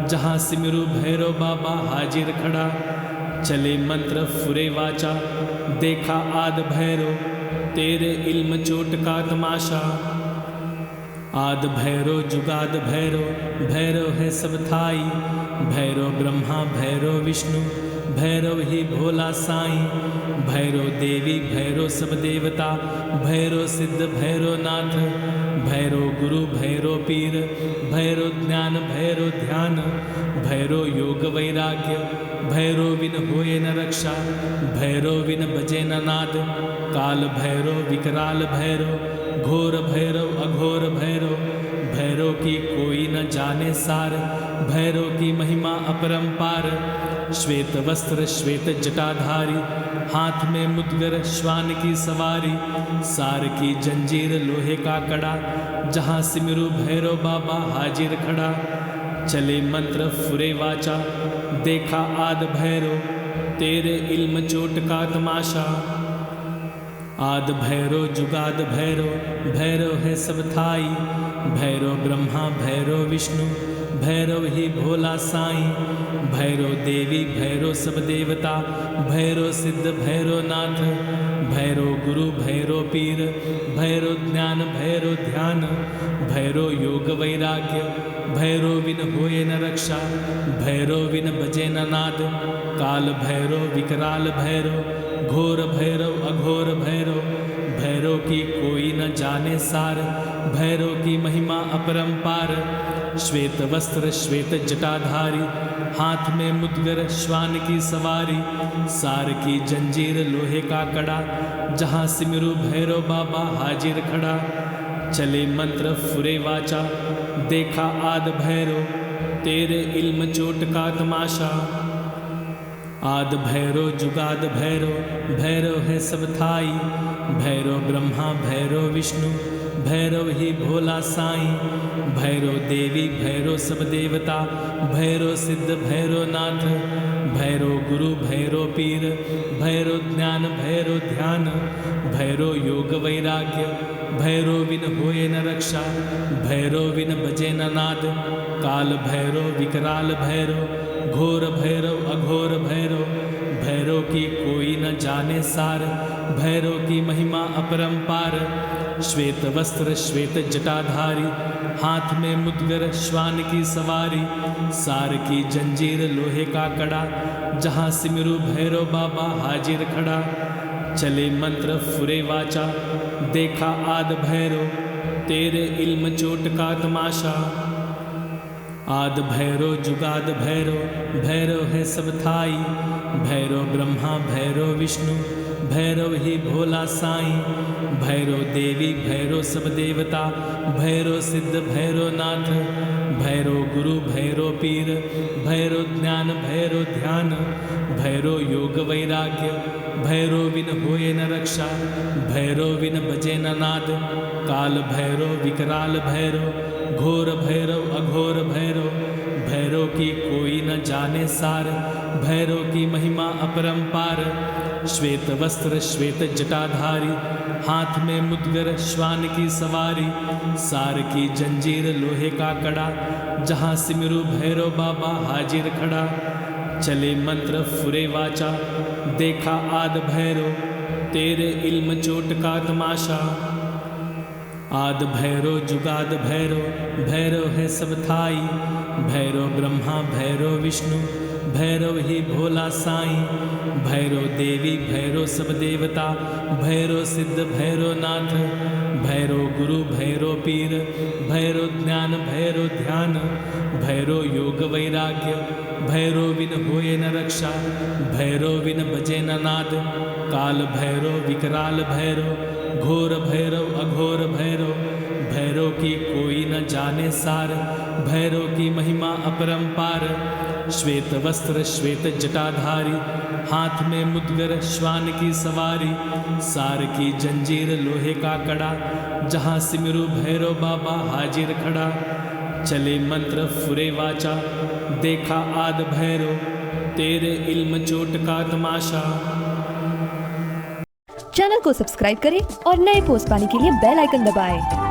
जहाँ सिमरू भैरव बाबा हाजिर खड़ा। चले मंत्र फुरे वाचा, देखा आद भैरव, तेरे इल्म चोट का तमाशा। आद भैरव जुगाद भैरव, भैरव है सब थाई, भैरव ब्रह्मा भैरव विष्णु, भैरव ही भोला साईं, भैरव देवी भैरव सब देवता, भैरव सिद्ध भैरव नाथ, भैरव गुरु भैरव पीर, भैरव ज्ञान भैरव ध्यान, भैरव योग वैराग्य, भैरव बिन होए न रक्षा, भैरव बिन बजे न नाद, काल भैरव विकराल भैरव, घोर भैरव अघोर भैरव, भैरव की कोई न जाने सार, भैरव की महिमा अपरंपार। श्वेत वस्त्र श्वेत जटाधारी, हाथ में मुद्गर श्वान की सवारी, सार की जंजीर लोहे का कड़ा, जहाँ सिमरू भैरव बाबा हाजिर खड़ा। चले मंत्र फुरे वाचा, देखा आद भैरव, तेरे इल्म चोट का तमाशा। आद भैरव जुगाद भैरव, भैरव है सब थाई, भैरव ब्रह्मा भैरव विष्णु, भैरव ही भोला साईं, भैरव देवी भैरव सब देवता, भैरव सिद्ध भैरव नाथ, भैरव गुरु भैरव पीर, भैरव ज्ञान भैरव ध्यान, भैरव योग वैराग्य, भैरव बिन होए न रक्षा, भैरव बिन बजे न नाद, काल भैरव विकराल भैरव, घोर भैरव अघोर भैरव, भैरव की कोई न जाने सार, भैरव की महिमा अपरंपार। श्वेत वस्त्र श्वेत जटाधारी, हाथ में मुद्गर श्वान की सवारी, सार की जंजीर लोहे का कड़ा, जहाँ सिमरू भैरव बाबा हाजिर खड़ा। चले मंत्र फुरे वाचा, देखा आद भैरव, तेरे इल्म चोट का तमाशा। आद भैरव जुगाद भैरव, भैरव है सब थाई, भैरव ब्रह्मा भैरव विष्णु, भैरव ही भोला साईं, भैरव देवी भैरव सब देवता, भैरव सिद्ध भैरव नाथ, भैरव गुरु भैरव पीर, भैरव ज्ञान भैरव ध्यान, भैरव योग वैराग्य, भैरव बिन होए न रक्षा, भैरव बिन बजे न नाद, काल भैरव विकराल भैरव, घोर भैरव अघोर भैरव, भैरव की कोई न जाने सार, भैरव की महिमा अपरंपार, श्वेत वस्त्र श्वेत जटाधारी, हाथ में मुद्गर श्वान की सवारी, सार की जंजीर लोहे का कड़ा, जहाँ सिमरू भैरव बाबा हाजिर खड़ा, चले मंत्र फुरे वाचा, देखा आद भैरव, तेरे इल्म चोट का तमाशा, आद भैरव जुगाद भैरव, भैरव है सब थाई, भैरव ब्रह्मा भैरव विष्णु, भैरव ही भोला साईं, भैरव देवी भैरव सब देवता, भैरव सिद्ध भैरव नाथ, भैरव गुरु भैरव पीर, भैरव ज्ञान भैरव ध्यान, भैरव योग वैराग्य, भैरव बिन होए न रक्षा, भैरव बिन बजे न नाद, काल भैरव विकराल भैरव, घोर भैरव अघोर भैरव, भैरव की कोई न जाने सार, भैरव की महिमा अपरंपार, श्वेत वस्त्र श्वेत जटाधारी, हाथ में मुद्गर श्वान की सवारी, सार की जंजीर लोहे का कड़ा, जहाँ सिमरू भैरव बाबा हाजिर खड़ा, चले मंत्र फुरे वाचा, देखा आद भैरव, तेरे इल्म चोट का तमाशा, आद भैरव जुगाद भैरव, भैरव है सब थाई, भैरव ब्रह्मा भैरव विष्णु, भैरव ही भोला साईं, भैरव देवी भैरव सब देवता, भैरव सिद्ध भैरव नाथ, भैरव गुरु भैरव पीर, भैरव ज्ञान भैरव ध्यान, भैरव योग वैराग्य, भैरव बिन होए न रक्षा, भैरव बिन बजे न नाद, काल भैरव विकराल भैरव, घोर भैरव अघोर भैरव, भैरव की कोई न जाने सार, भैरव की महिमा अपरंपार, श्वेत वस्त्र श्वेत जटाधारी, हाथ में मुद्गर श्वान की सवारी, सार की जंजीर लोहे का कड़ा, जहाँ सिमरू भैरव बाबा हाजिर खड़ा, चले मंत्र फुरे वाचा, देखा आद भैरव, तेरे इल्म चोट का तमाशा। चैनल को सब्सक्राइब करें और नए पोस्ट पाने के लिए बेल आइकन दबाएं।